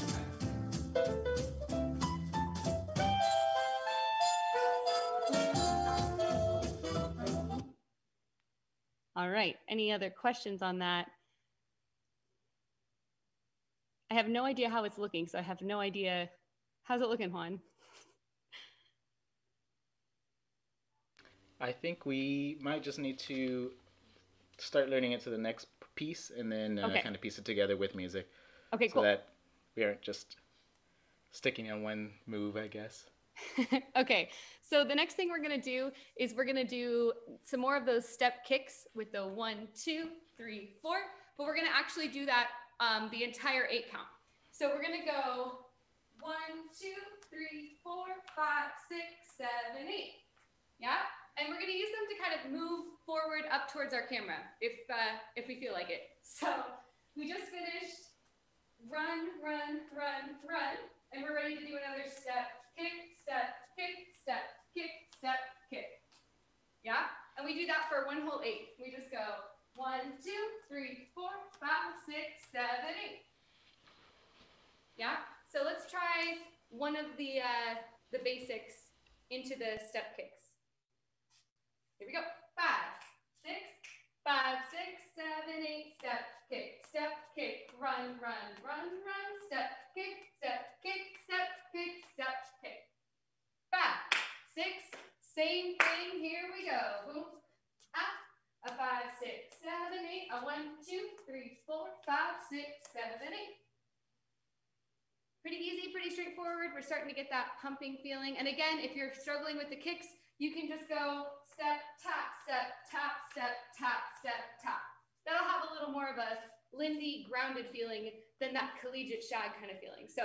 run. All right. Any other questions on that? I have no idea how it's looking, so I have no idea. How's it looking, Juan? I think we might just need to start learning it to the next piece and then kind of piece it together with music. Okay, cool. So that we aren't just sticking on one move, I guess. Okay, so the next thing we're gonna do is we're gonna do some more of those step kicks with the 1, 2, 3, 4, but we're gonna actually do that the entire 8 count. So we're gonna go 1, 2, 3, 4, 5, 6, 7, 8. Yeah, and we're gonna use them to kind of move forward up towards our camera if we feel like it. So we just finished run, run, run, run, and we're ready to do another step, kick, step, kick, step, kick. Yeah, and we do that for one whole 8. We just go 1, 2, 3, 4, 5, 6, 7, 8. Yeah, so let's try one of the basics into the step kicks. Here we go. 5, 6, 5, 6, 7, 8. Step, kick, run, run, run, run. Step, kick, step, kick, step, kick, step, kick. 5, 6. Same thing. Here we go. Boom. Up. A 5, 6, 7, 8. A 1, 2, 3, 4, 5, 6, 7, 8. Pretty easy, pretty straightforward. We're starting to get that pumping feeling. And again, if you're struggling with the kicks, you can just go step, tap, step, tap, step, tap, step, tap. That'll have a little more of a Lindy grounded feeling than that collegiate shag kind of feeling. So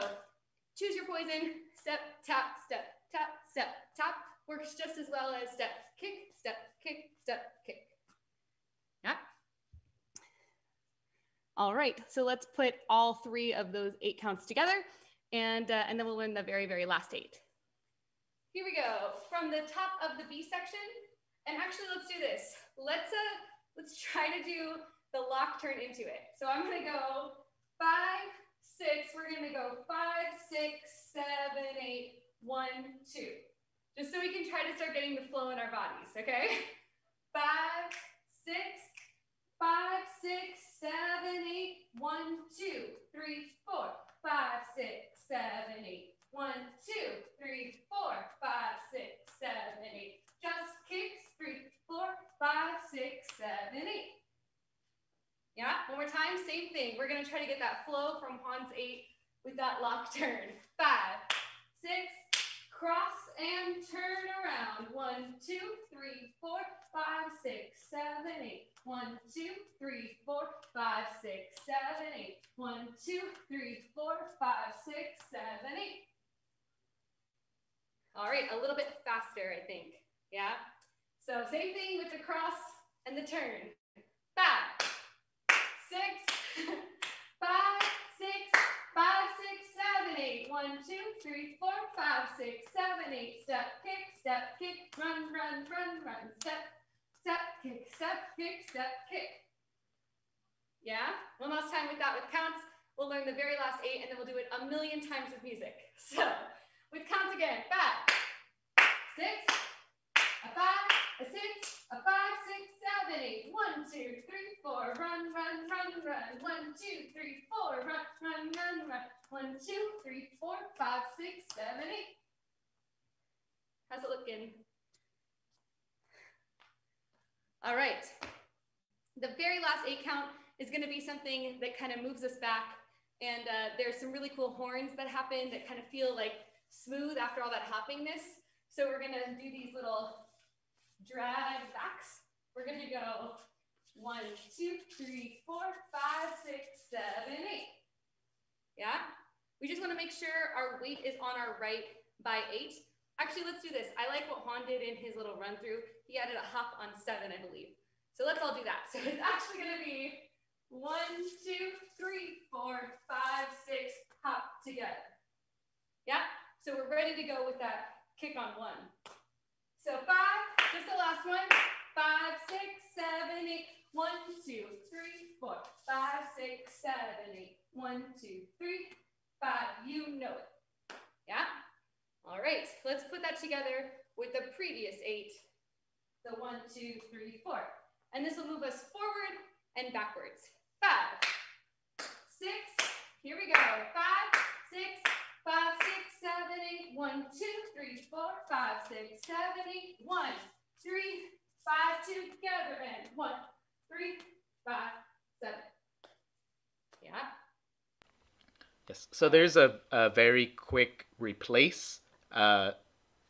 choose your poison. Step, tap, step, tap, step, tap. Works just as well as step, kick, step, kick, step, kick. Yeah. All right, so let's put all 3 of those 8 counts together, and then we'll learn the very, very last 8. Here we go, from the top of the B section, and actually let's do this. Let's try to do the lock turn into it. So I'm gonna go 5, 6, we're gonna go 5, 6, 7, 8, 1, 2. Just so we can try to start getting the flow in our bodies, okay? 5, 6, 5, 6, 7, 8, 1, 2, 3, 4, 5, 6, 7, 8, 1, 2, 3, 4, 5, 6, 7, 8. Just kicks, 3, 4, 5, 6, 7, 8. Yeah, one more time, same thing. We're gonna try to get that flow from Juan's 8 with that lock turn. 5, 6, cross and turn around. 1, 2, 3, 4, 5, 6, 7, 8. 1, 2, 3, 4, 5, 6, 7, 8. 1, 2, 3, 4, 5, 6, 7, 8. All right, a little bit faster, I think. Yeah. So same thing with the cross and the turn. 5, 6, 5, 6, 5, 6, 7, 8. 1, 2, 3, 4, 5, 6, 7, 8. Step, kick, run, run, run, run. Step, kick, step, kick. Yeah? One last time with that with counts. We'll learn the very last 8 and then we'll do it a million times with music. So with counts again. 5, 6, a 5, a 6, a 5, 6, 7, 8. 1, 2, 3, 4. Run, run, run, run. 1, 2, 3, 4. Run, run, run, run. 1, 2, 3, 4, 5, 6, 7, 8. How's it looking? All right. The very last 8 count is going to be something that kind of moves us back. And there's some really cool horns that happen that kind of feel like smooth after all that hoppiness. So we're going to do these little drag backs. We're going to go 1, 2, 3, 4, 5, 6, 7, 8. Yeah? We just want to make sure our weight is on our right by 8. Actually, let's do this. I like what Juan did in his little run through. He added a hop on 7, I believe. So let's all do that. So it's actually going to be 1, 2, 3, 4, 5, 6, hop together. Yeah? So we're ready to go with that kick on 1. So 5, just the last one. 5, 6, 7, 8. 1, 2, 3, 4, 5, 6, 7, 8. 1, 2, 3, 5. You know it. Yeah? All right. Let's put that together with the previous 8. The 1, 2, 3, 4. And this will move us forward and backwards. 5, 6. Here we go. 5, 6, 5, 6, 7, 8. 1, 2, 3, 4, 5, 6, 7, 8. 1, 3, 5 together and 1, 3, 5, 7. Yeah. Yes. So there's a very quick replace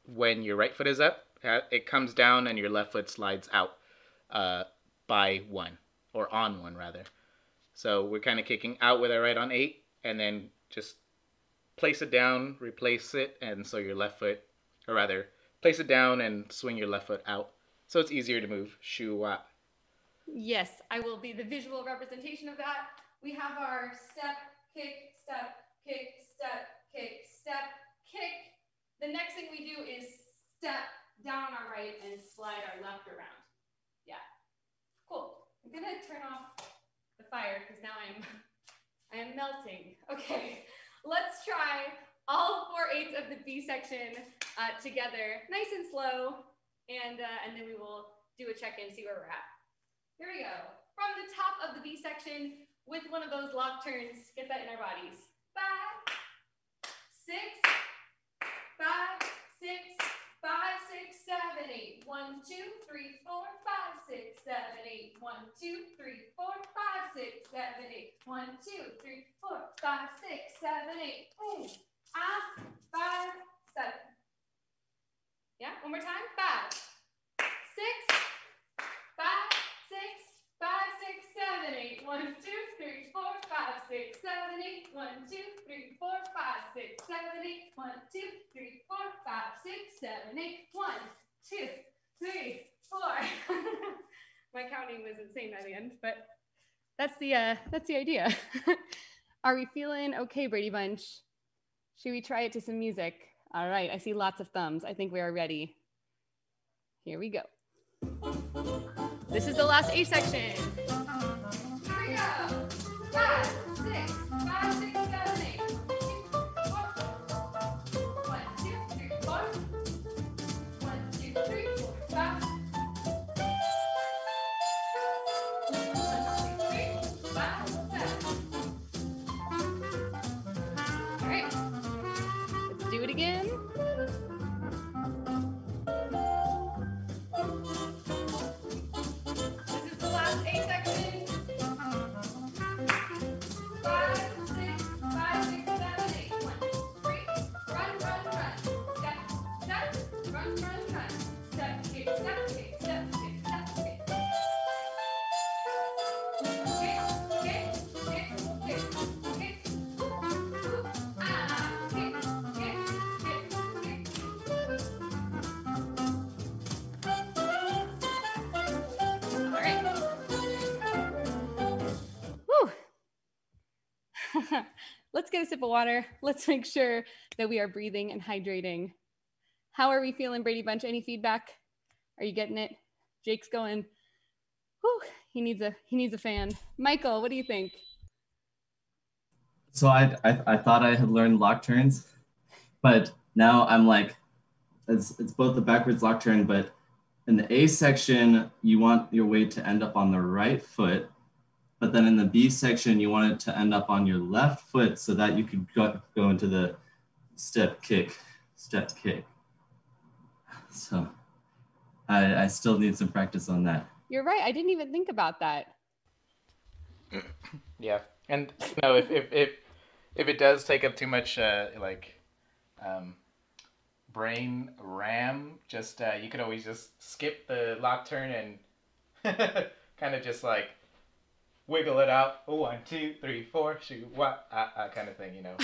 when your right foot is up. It comes down and your left foot slides out by 1, or on 1 rather. So we're kind of kicking out with our right on 8 and then just place it down, replace it, and so your left foot, or rather place it down and swing your left foot out. So it's easier to move. Shoo-wah. Yes, I will be the visual representation of that. We have our step, kick, step, kick, step, kick, step, kick. The next thing we do is step, down on our right and slide our left around. Yeah, cool. I'm gonna turn off the fire because now I am melting. Okay, let's try all 4/8 of the B section together, nice and slow, and then we will do a check-in, see where we're at. Here we go. From the top of the B section with one of those lock turns, get that in our bodies. 5, 6, 5, 6, 5, 6, 7, 8. 1, 2, 3, 4, 5, 6, 7, 8. 1, 2, 3, 4, 5, 6, 7, 8. 1, 2, 3, 4, 5, 6, 7, 8. 5, 7. Yeah, one more time. 5, 6, 5, 6, 5, 6, 7, 8. 1, 2, 3, 4, 5, 6, 7, 8. 1, 2, 3, 4, 5, 6, 7, 8. 1, 2, 3, 4, 5, 6, 7, 8. 1, 2, 3, 4. My counting was insane by the end, but that's the idea. Are we feeling okay, Brady Bunch? Should we try it to some music? All right, I see lots of thumbs. I think we are ready. Here we go. This is the last A section. Here we go. 5, 6, 5, 6, 7, 8. 1, 2, 3, 4. 1, 2, 3, 4, 5. 1, 2, 3, 5, 7. All right. Let's do it again. This is the last A section. 5, 6, 5, 6, 7, 8. 1, 3. Run, run, run. Step, step. Run, run, run. Step, kick, step, kick, step, kick, step, kick. Kick, kick, kick, kick, kick. Ooh, ah, kick, kick, kick, kick. All right. Whew. Let's get a sip of water. Let's make sure that we are breathing and hydrating. How are we feeling, Brady Bunch? Any feedback? Are you getting it? Jake's going, whew, he needs a fan. Michael, what do you think? So I thought I had learned lock turns, but now I'm like, it's both the backwards lock turn, but in the A section, you want your weight to end up on the right foot, but then in the B section, you want it to end up on your left foot so that you could go into the step kick. So I still need some practice on that. You're right. I didn't even think about that. Yeah, and you know, if it does take up too much brain RAM, just you could always just skip the lock turn and kind of just like wiggle it out. 1, 2, 3, 4, shoot, what, kind of thing, you know.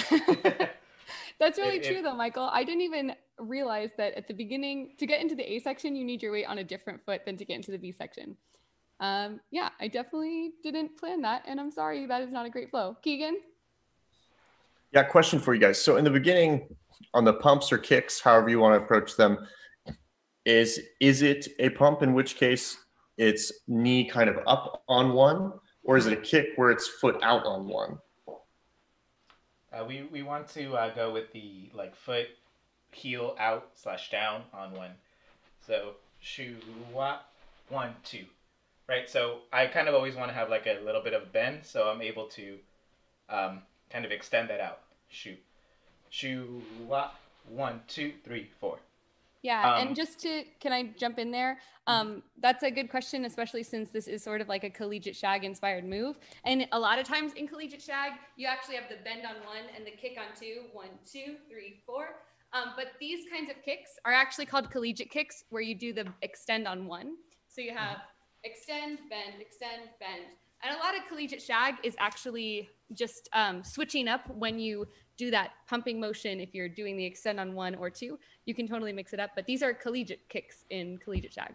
That's really true though, Michael. I didn't even realize that at the beginning, to get into the A section, you need your weight on a different foot than to get into the B section. Yeah, I definitely didn't plan that, and I'm sorry, that is not a great flow. Keegan? Yeah, question for you guys. So in the beginning, on the pumps or kicks, however you want to approach them, is it a pump, in which case it's knee kind of up on one, or is it a kick where it's foot out on one? We want to go with the like foot heel out / down on one. So shoo wa 1, 2, right? So I kind of always want to have like a little bit of bend, so I'm able to kind of extend that out. Shoo wa 1, 2, 3, 4. Yeah, and can I jump in there? That's a good question, especially since this is sort of like a collegiate shag inspired move. And a lot of times in collegiate shag, you actually have the bend on 1 and the kick on 2, 1, 2, 3, 4. But these kinds of kicks are actually called collegiate kicks, where you do the extend on 1. So you have extend, bend, bend. And a lot of collegiate shag is actually just switching up when you do that pumping motion. If you're doing the extend on 1 or 2, you can totally mix it up. But these are collegiate kicks in collegiate shag.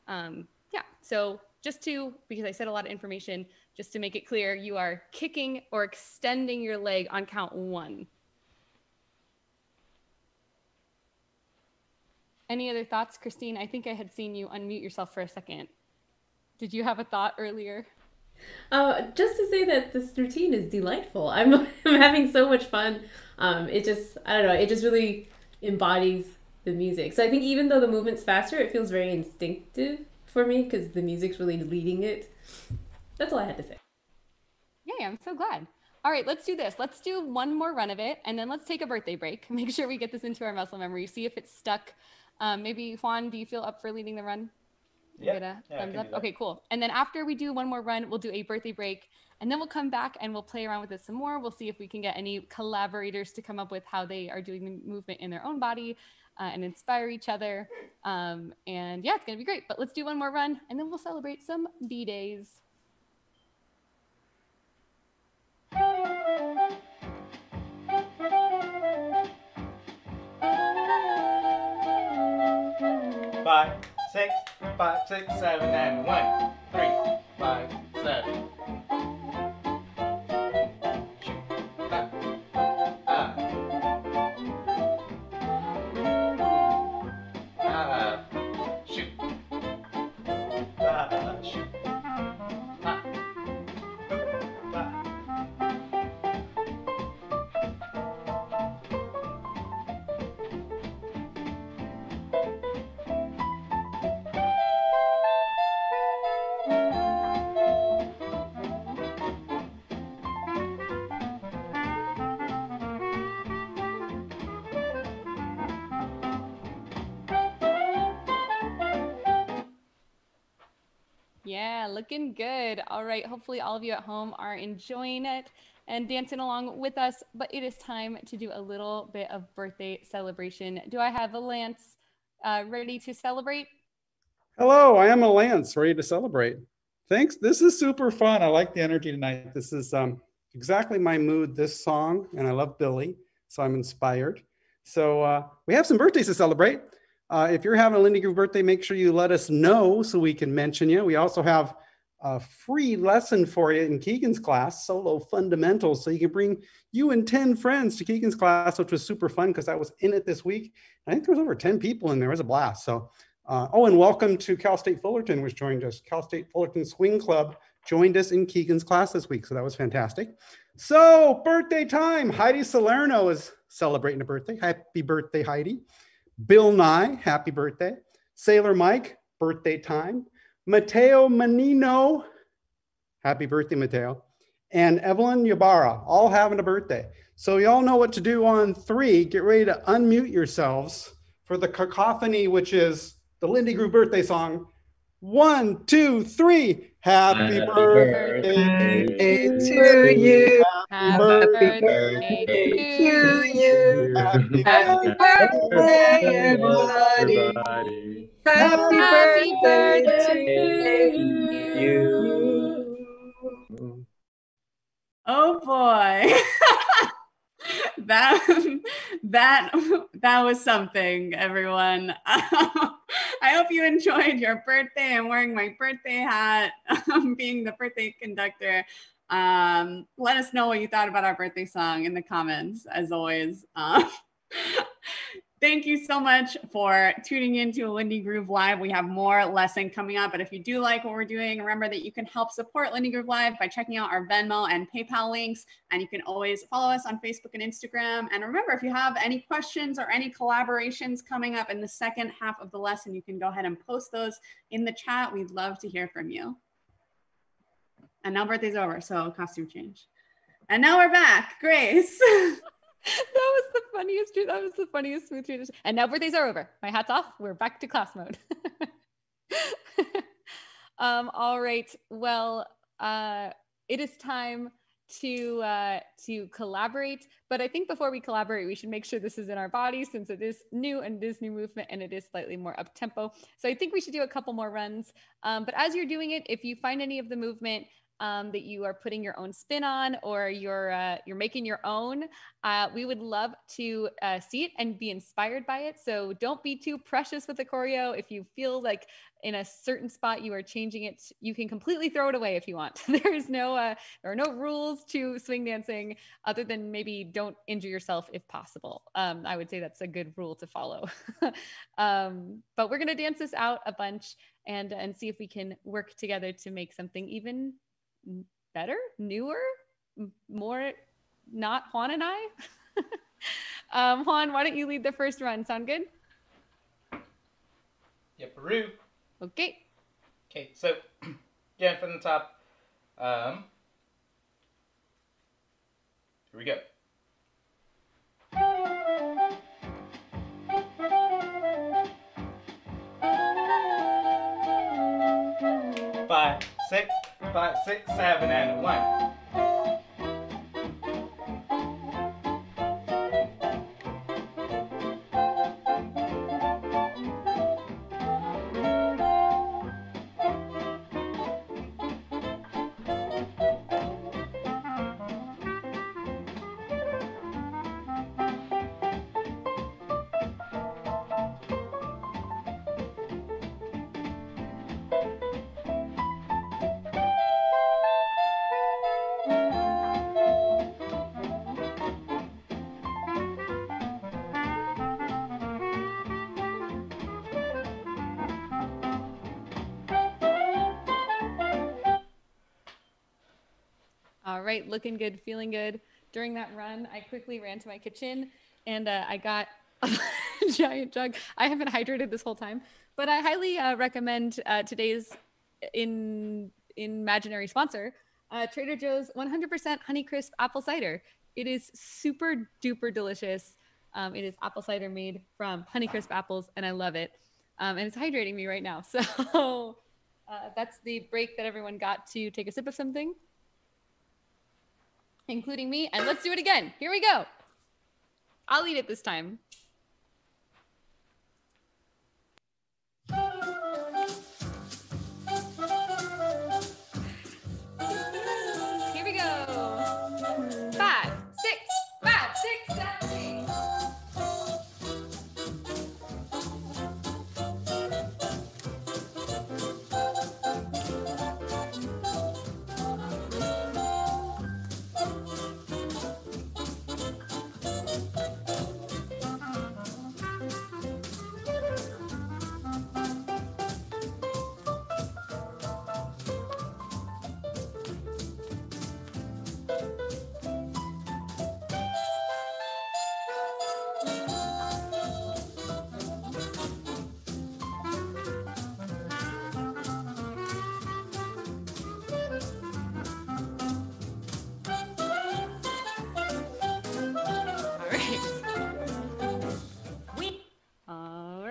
Yeah, so because I said a lot of information, just to make it clear, you are kicking or extending your leg on count 1. Any other thoughts, Christine? I think I had seen you unmute yourself for a second. Did you have a thought earlier? Just to say that this routine is delightful. I'm having so much fun. It just, I don't know, it just really embodies the music. So I think even though the movement's faster, it feels very instinctive for me because the music's really leading it. That's all I had to say. Yay, I'm so glad. All right, let's do this. Let's do one more run of it, and then let's take a birthday break. Make sure we get this into our muscle memory, see if it's stuck. Maybe, Juan, do you feel up for leading the run? Yeah, Thumbs up. Okay, cool. And then after we do one more run, we'll do a birthday break, and then we'll come back and we'll play around with it some more. We'll see if we can get any collaborators to come up with how they are doing the movement in their own body and inspire each other. And yeah, it's gonna be great. But let's do one more run, and then we'll celebrate some B-days. Five, six, 5, 6, 7, and 1, 3, 5, 7. Shoot. Shoot. Yeah, looking good. All right, hopefully all of you at home are enjoying it and dancing along with us, but it is time to do a little bit of birthday celebration. Do I have a Lance ready to celebrate? Hello, I am a Lance, ready to celebrate. Thanks, this is super fun. I like the energy tonight. This is exactly my mood, this song, and I love Billy, so I'm inspired. So we have some birthdays to celebrate. If you're having a LindyGroove birthday, make sure you let us know so we can mention you. We also have a free lesson for you in Keegan's class, Solo Fundamentals. So you can bring you and 10 friends to Keegan's class, which was super fun because I was in it this week. I think there was over 10 people in there. It was a blast. So, oh, and welcome to Cal State Fullerton, which joined us. Cal State Fullerton Swing Club joined us in Keegan's class this week. So that was fantastic. So birthday time. Heidi Salerno is celebrating a birthday. Happy birthday, Heidi. Bill Nye, happy birthday. Sailor Mike, birthday time. Mateo Menino, happy birthday, Mateo. And Evelyn Ybarra, all having a birthday. So you all know what to do on 3. Get ready to unmute yourselves for the cacophony, which is the LindyGroove birthday song. 1, 2, 3. Happy birthday to you. Happy birthday To you. Happy birthday, everybody. Happy birthday to you. Oh boy. that was something, everyone. I hope you enjoyed your birthday. I'm wearing my birthday hat, being the birthday conductor. Let us know what you thought about our birthday song in the comments, as always. Thank you so much for tuning into LindyGroove Live. We have more lesson coming up, but if you do like what we're doing, remember that you can help support LindyGroove Live by checking out our Venmo and PayPal links, and you can always follow us on Facebook and Instagram. And remember, if you have any questions or any collaborations coming up in the second half of the lesson, you can go ahead and post those in the chat. We'd love to hear from you. And now birthday's over, so costume change. And now we're back. Grace. That was the funniest smooth transition. And now birthdays are over. My hat's off. We're back to class mode. All right. Well, it is time to collaborate. But I think before we collaborate, we should make sure this is in our body since it is new and it is new movement and it is slightly more up tempo. So I think we should do a couple more runs. But as you're doing it, if you find any of the movement that you are putting your own spin on, or you're making your own. We would love to see it and be inspired by it. So don't be too precious with the choreo. If you feel like in a certain spot you are changing it, you can completely throw it away if you want. There are no rules to swing dancing other than maybe don't injure yourself if possible. I would say that's a good rule to follow. But we're gonna dance this out a bunch and see if we can work together to make something even better, newer, more not Juan and I. Juan, why don't you lead the first run? Sound good? Yeah, Peru. Okay. Okay, so again from the top. Here we go. 5, 6, 5, 6, 7, and 1. All right, looking good, feeling good. During that run, I quickly ran to my kitchen and I got a giant jug. I haven't hydrated this whole time, but I highly recommend today's imaginary sponsor, Trader Joe's 100% Honeycrisp apple cider. It is super duper delicious. It is apple cider made from Honeycrisp apples, and I love it. And it's hydrating me right now. So that's the break that everyone got to take a sip of something, including me. And let's do it again. Here we go. I'll eat it this time. Here we go. 5, 6, 5, 6, 7,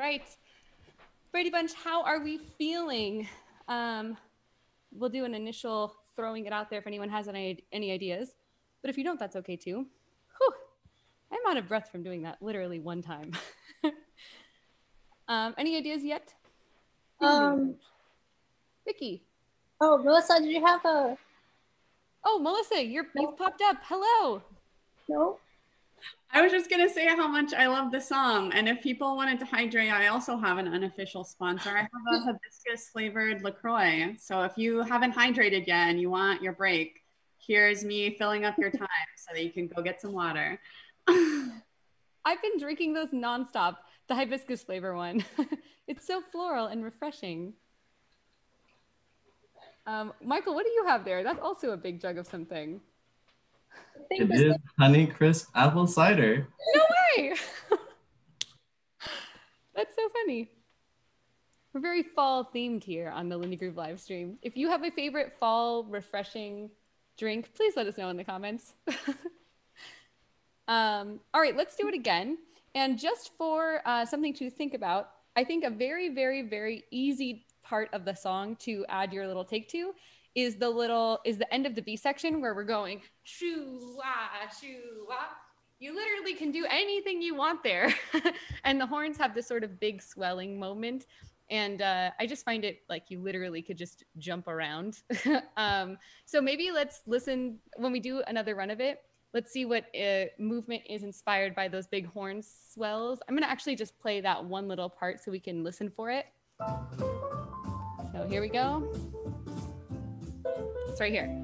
8. Brady Bunch, how are we feeling? We'll do an initial throwing it out there if anyone has any ideas. But if you don't, that's okay too. Whew. I'm out of breath from doing that literally one time. Any ideas yet? Vicky. Oh, Melissa, did you have a... Oh, Melissa, you've popped up. Hello. No? I was just gonna say how much I love the song, and if people wanted to hydrate, I also have an unofficial sponsor. I have a hibiscus flavored LaCroix. So if you haven't hydrated yet and you want your break, here's me filling up your time so that you can go get some water. I've been drinking those nonstop, the hibiscus flavor one. It's so floral and refreshing. Michael, what do you have there? That's also a big jug of something. It is Honeycrisp apple cider. No way! That's so funny. We're very fall themed here on the LindyGroove livestream. If you have a favorite fall refreshing drink, please let us know in the comments. All right, let's do it again. And just for something to think about, I think a very, very, very easy part of the song to add your little take to is the end of the B section where we're going shoo-wah, shoo-wah. You literally can do anything you want there. And the horns have this sort of big swelling moment. And I just find it like you literally could just jump around. So maybe let's listen when we do another run of it. Let's see what movement is inspired by those big horn swells. I'm gonna actually just play that one little part so we can listen for it. So here we go. It's right here.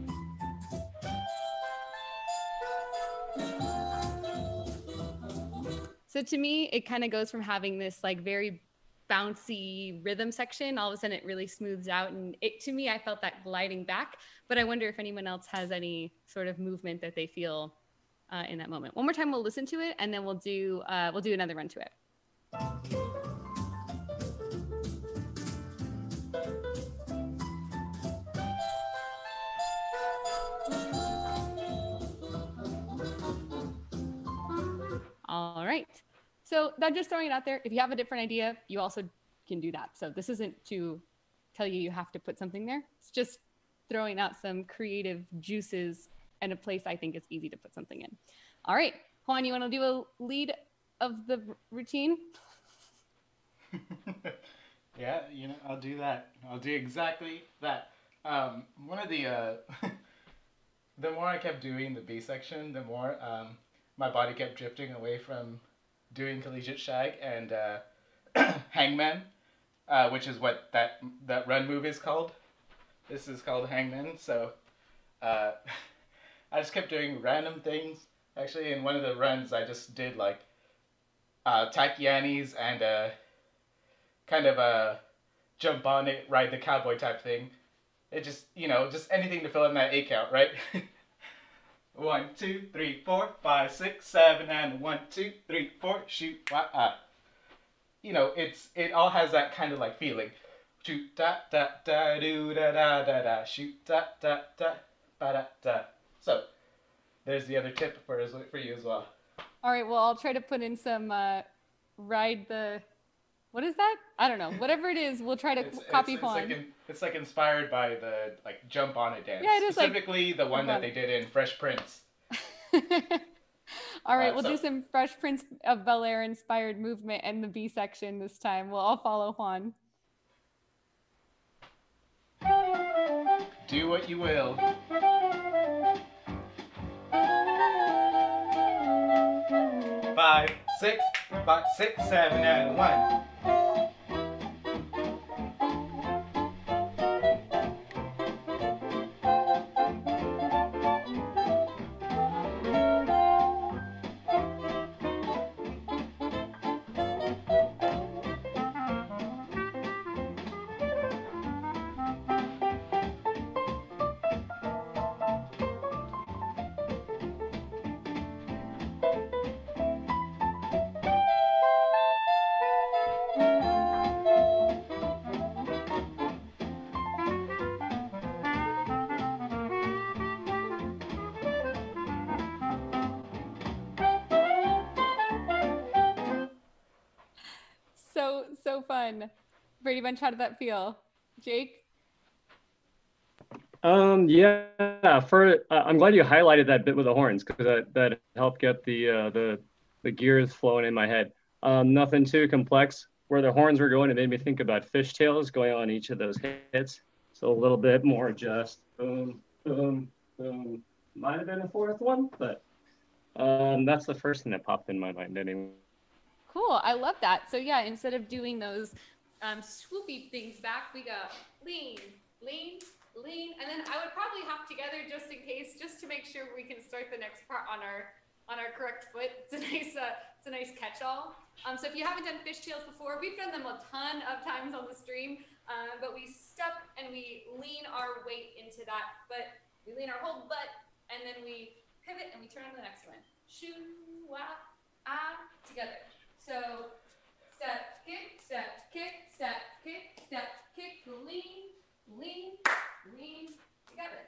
So to me, it kind of goes from having this like very bouncy rhythm section, all of a sudden it really smooths out. And it, to me, I felt that gliding back, but I wonder if anyone else has any sort of movement that they feel in that moment. One more time, we'll listen to it, and then we'll do another run to it. All right. So that's just throwing it out there. If you have a different idea, you also can do that. So this isn't to tell you have to put something there. It's just throwing out some creative juices and a place I think it's easy to put something in. All right, Juan, you want to do a lead of the routine? Yeah, you know, I'll do that. I'll do exactly that. One of the the more I kept doing the B section, the more my body kept drifting away from doing collegiate shag and hangman, which is what that run move is called. This is called hangman. So I just kept doing random things. Actually, in one of the runs, I just did like takianis and kind of a jump on it, ride the cowboy type thing. It just, you know, just anything to fill in that 8 count, right? 1, 2, 3, 4, 5, 6, 7, and 1, 2, 3, 4, shoot, you know, it all has that kind of like feeling. Shoot da da da do da da da da, shoot da da da ba da da. So there's the other tip for you as well. All right, well, I'll try to put in some ride the, what is that? I don't know. Whatever it is, we'll try to copy Juan. It's like inspired by the like jump on it dance. Yeah, it is specifically like, the one that they did in Fresh Prince. All right, we'll do some Fresh Prince of Bel-Air inspired movement and the B section this time. We'll all follow Juan. Do what you will. Five, six, 7, and 1. So fun. Brady Bunch, how did that feel? Jake? Yeah, I'm glad you highlighted that bit with the horns, because that helped get the gears flowing in my head. Nothing too complex. Where the horns were going, it made me think about fishtails going on each of those hits. So a little bit more just boom, boom, boom. Might have been a fourth one, but that's the first thing that popped in my mind anyway. Cool, I love that. So yeah, instead of doing those swoopy things back, we go lean, lean, lean, and then I would probably hop together just in case, just to make sure we can start the next part on our correct foot. It's a nice catch-all. So if you haven't done fishtails before, we've done them a ton of times on the stream, but we step and we lean our weight into that foot. We lean our whole butt, and then we pivot and we turn on the next one. Shoo, wah, ah, together. So step, kick, step, kick, step, kick, step, kick, lean, lean, lean, together.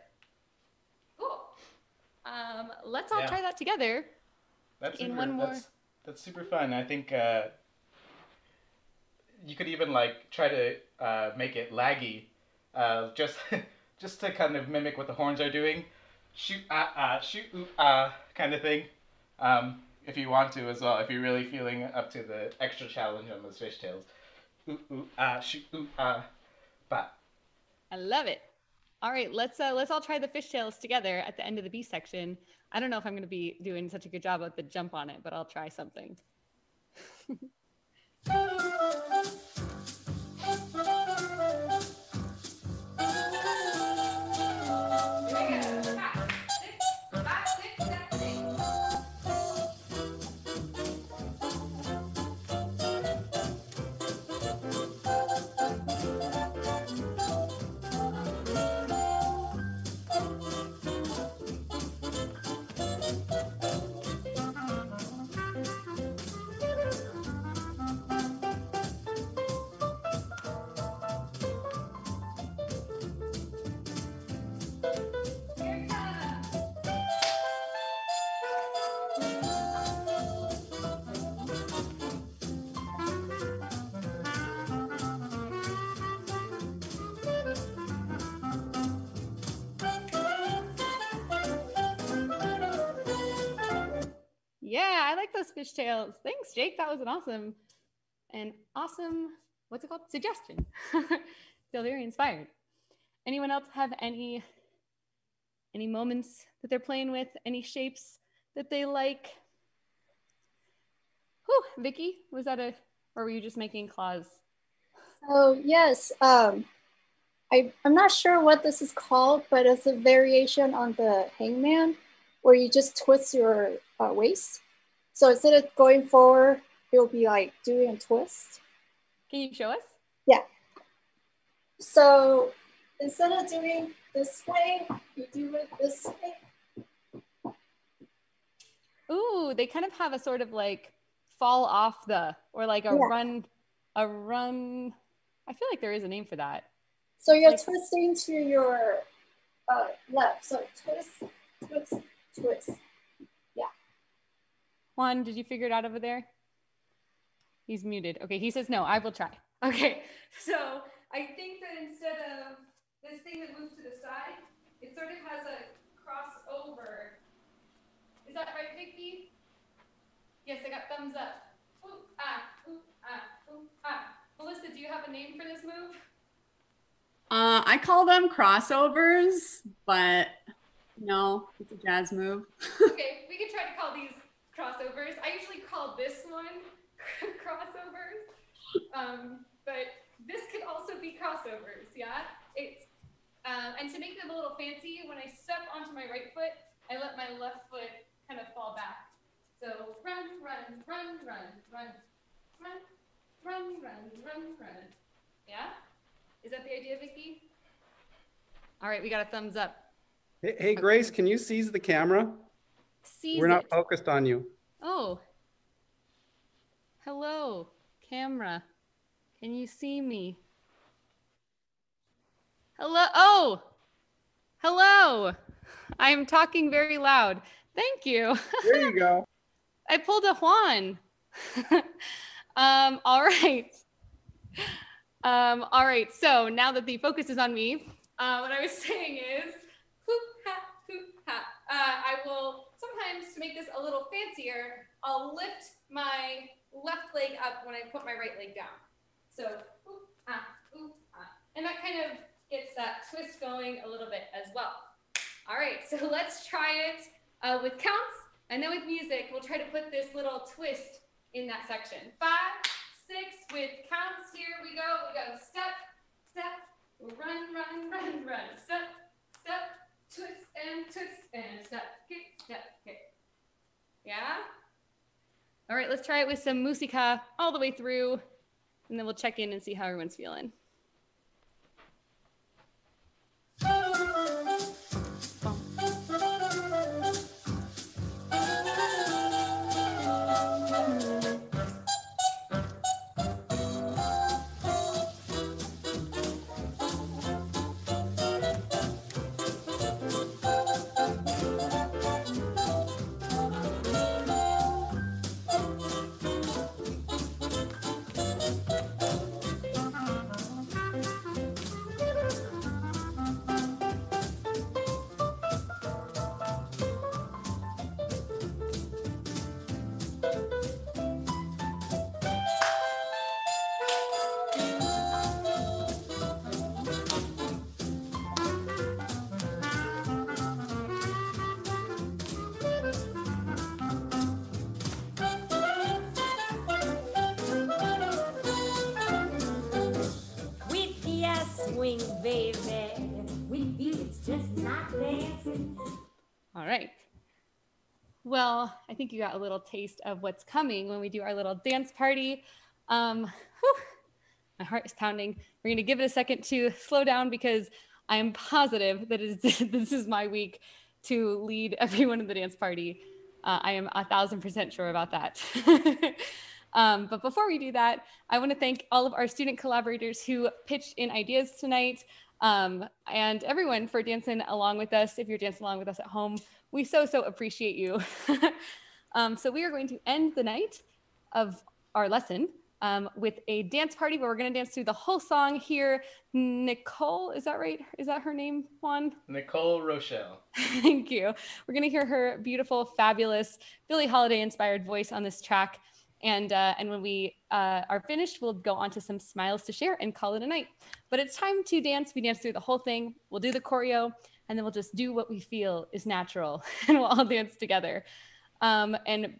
Cool. Let's all try that together. That's in super, one more. That's super fun. I think you could even like try to make it laggy, just to kind of mimic what the horns are doing. Shoot shoot kind of thing. If you want to as well, if you're really feeling up to the extra challenge on those fishtails. ooh, ooh, ah, shoot, ooh, ah, ba. I love it. All right, let's all try the fishtails together at the end of the B section. I don't know if I'm going to be doing such a good job at the jump on it, but I'll try something. Yeah, I like those fishtails. Thanks, Jake. That was an awesome, what's it called? Suggestion. Feel very inspired. Anyone else have any moments that they're playing with? Any shapes that they like? Whew, Vicky, or were you just making claws? So yes, I'm not sure what this is called, but it's a variation on the hangman where you just twist your waist. So instead of going forward, you'll be like doing a twist. Can you show us? Yeah. So instead of doing this way, you do it this way. Ooh, they kind of have a sort of like fall off or like a run. I feel like there is a name for that. So you're like, twisting to your left. So twist, twist, twist. Yeah. Juan, did you figure it out over there? He's muted. Okay, he says no, I will try. Okay, so I think that instead of this thing that moves to the side, it sort of has a crossover. Is that right, Vicky? Yes, I got thumbs up. Ooh, ah, ooh, ah, ooh, ah. Melissa, do you have a name for this move? I call them crossovers, but no, it's a jazz move. Okay, we can try to call these crossovers. I usually call this one crossovers, but this could also be crossovers, yeah? And to make them a little fancy, when I step onto my right foot, I let my left foot kind of fall back. So run, run, run, run, run, run, run, run, run, run. Yeah? Is that the idea, Vicky? All right, we got a thumbs up. Hey, Grace, can you seize the camera? We're not focused on you. Oh. Hello, camera. Can you see me? Hello. Oh, hello. I'm talking very loud. Thank you. There you go. I pulled a Juan. All right. All right. So now that the focus is on me, what I was saying is, hoop, ha, hoop, ha. I will sometimes, to make this a little fancier, I'll lift my left leg up when I put my right leg down. So, hoop, ah, hoop, ah. And that kind of gets that twist going a little bit as well. All right, so let's try it with counts, and then with music, we'll try to put this little twist in that section. 5, 6, with counts, here we go. We go step, step, run, run, run, run, step, step, twist, and step, kick. Yeah? All right, let's try it with some musica all the way through, and then we'll check in and see how everyone's feeling. All right. Well, I think you got a little taste of what's coming when we do our little dance party. My heart is pounding. We're going to give it a second to slow down because I am positive that this is my week to lead everyone in the dance party. I am 1000% sure about that. But before we do that, I want to thank all of our student collaborators who pitched in ideas tonight, and everyone for dancing along with us. If you're dancing along with us at home, we so appreciate you. So we are going to end the night of our lesson with a dance party where we're going to dance through the whole song here. Nicole, is that right? Is that her name, Juan? Nicole Rochelle. Thank you. We're going to hear her beautiful, fabulous, Billie Holiday inspired voice on this track. And when we are finished, we'll go on to some smiles to share and call it a night. But it's time to dance. We dance through the whole thing. We'll do the choreo, and then we'll just do what we feel is natural, and we'll all dance together. And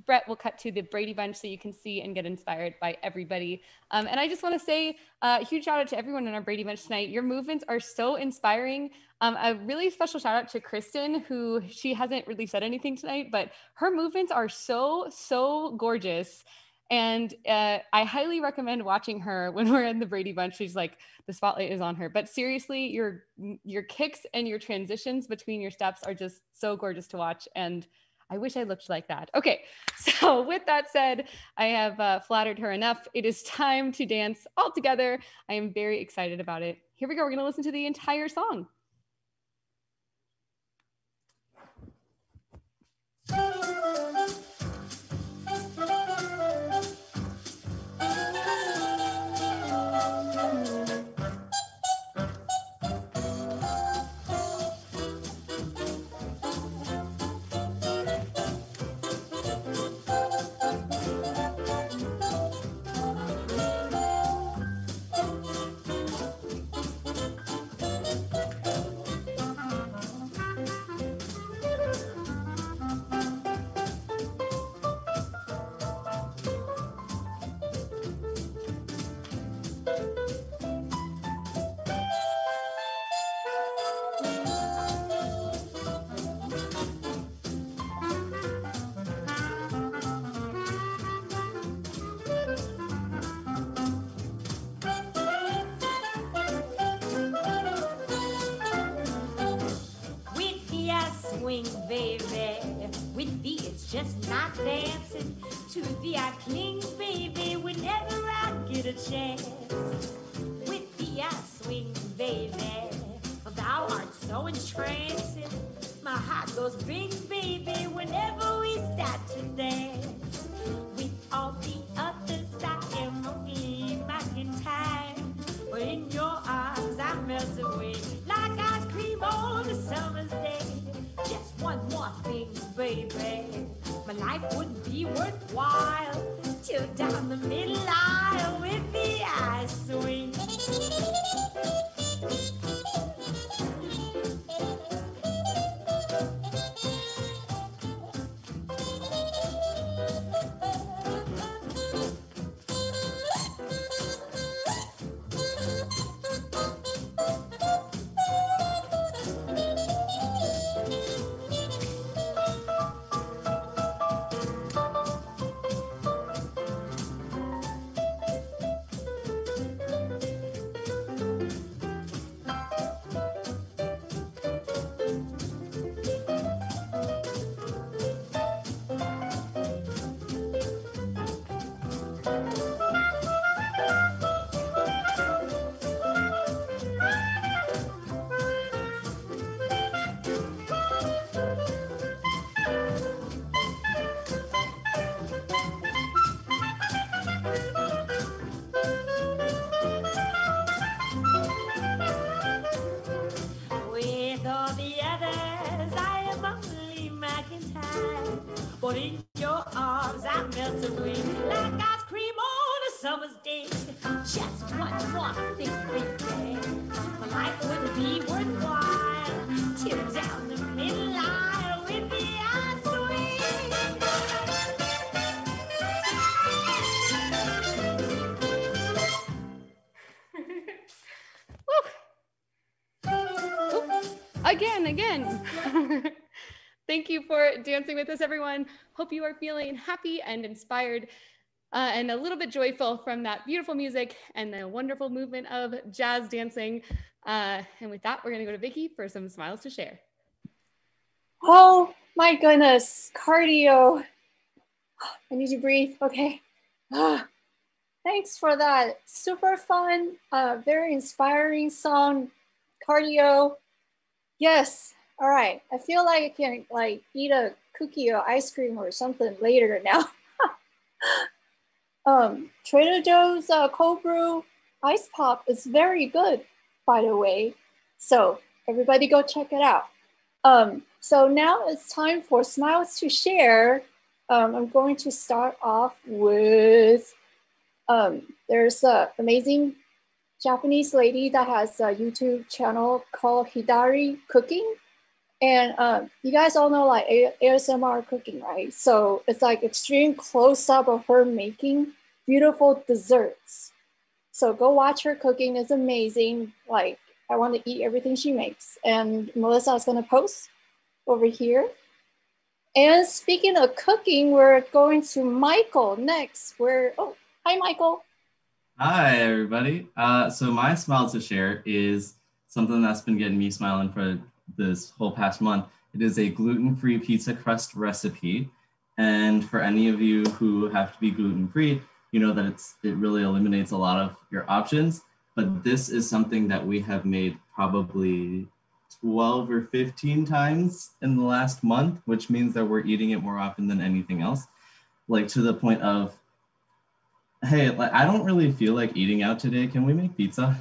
Brett will cut to the Brady Bunch so you can see and get inspired by everybody. And I just want to say a huge shout out to everyone in our Brady Bunch tonight. Your movements are so inspiring. A really special shout out to Kristen, who she hasn't really said anything tonight, but her movements are so gorgeous. And I highly recommend watching her when we're in the Brady Bunch. She's like, the spotlight is on her. But seriously, your kicks and your transitions between your steps are just so gorgeous to watch. And I wish I looked like that. Okay, so with that said, I have flattered her enough. It is time to dance all together. I am very excited about it. Here we go. We're going to listen to the entire song. Baby, with thee it's just not dancing. To thee I cling, baby, whenever I get a chance. With thee I swing, baby, for thou art so entrancing. My heart goes bing, baby, whenever we start to dance. With all the others I am only marking time, but in your arms I melt away like ice cream on a summer's day. Just one more thing, baby, my life wouldn't be worthwhile till down the middle aisle with the I swing. But in your arms I melt away like ice cream on a summer's day. Just one more thing, baby, my life wouldn't be worthwhile till down the middle aisle with the ice Again. Thank you for dancing with us, everyone. Hope you are feeling happy and inspired and a little bit joyful from that beautiful music and the wonderful movement of jazz dancing. And with that, we're gonna go to Vicky for some smiles to share. Oh my goodness, cardio. I need to breathe, okay. Thanks for that. Super fun, very inspiring song, cardio. Yes, all right. I feel like I can like eat a cookie or ice cream or something later now. Trader Joe's cold brew ice pop is very good, by the way. So everybody go check it out. So now it's time for smiles to share. I'm going to start off with, there's an amazing Japanese lady that has a YouTube channel called Hidari Cooking. And you guys all know like ASMR cooking, right? So it's like extreme close up of her making beautiful desserts. So go watch her cooking, it's amazing. Like I want to eat everything she makes. And Melissa is gonna post over here. And speaking of cooking, we're going to Michael next. Oh, hi Michael. Hi everybody. So my smile to share is something that's been getting me smiling for this whole past month. It is a gluten-free pizza crust recipe. And for any of you who have to be gluten-free, you know that it really eliminates a lot of your options. But this is something that we have made probably 12 or 15 times in the last month, which means that we're eating it more often than anything else. Like to the point of, hey, like, I don't really feel like eating out today. Can we make pizza?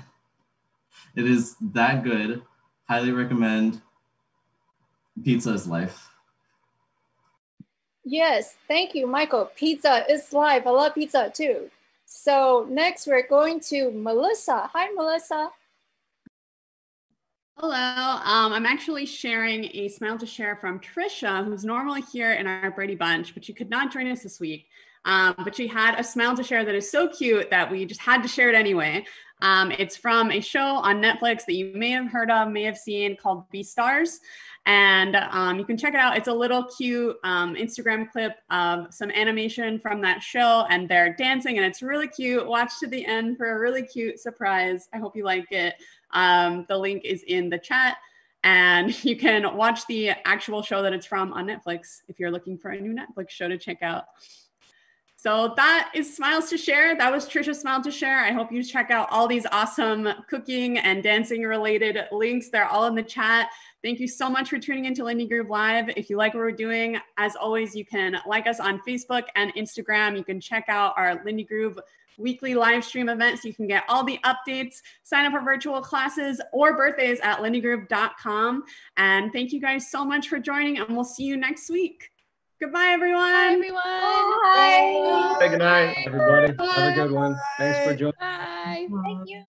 It is that good. Highly recommend. Pizza is life. Yes, thank you, Michael. Pizza is life. I love pizza too. So next we're going to Melissa. Hi, Melissa. Hello, I'm actually sharing a smile to share from Trisha, who's normally here in our Brady Bunch, but she could not join us this week. But she had a smile to share that is so cute that we just had to share it anyway. It's from a show on Netflix that you may have heard of, may have seen, called Beastars. And you can check it out. It's a little cute Instagram clip of some animation from that show, and they're dancing, and it's really cute. Watch to the end for a really cute surprise. I hope you like it. The link is in the chat, and you can watch the actual show that it's from on Netflix if you're looking for a new Netflix show to check out. So that is Smiles to Share. That was Trisha's Smile to Share. I hope you check out all these awesome cooking and dancing related links. They're all in the chat. Thank you so much for tuning into LindyGroove Live. If you like what we're doing, as always, you can like us on Facebook and Instagram. You can check out our LindyGroove weekly live stream events. So you can get all the updates, sign up for virtual classes or birthdays at lindygroove.com. And thank you guys so much for joining, and we'll see you next week. Goodbye, everyone. Bye, everyone. Bye. Hey, good night, everybody. Have a good one. Thanks for joining. Bye. Thank you.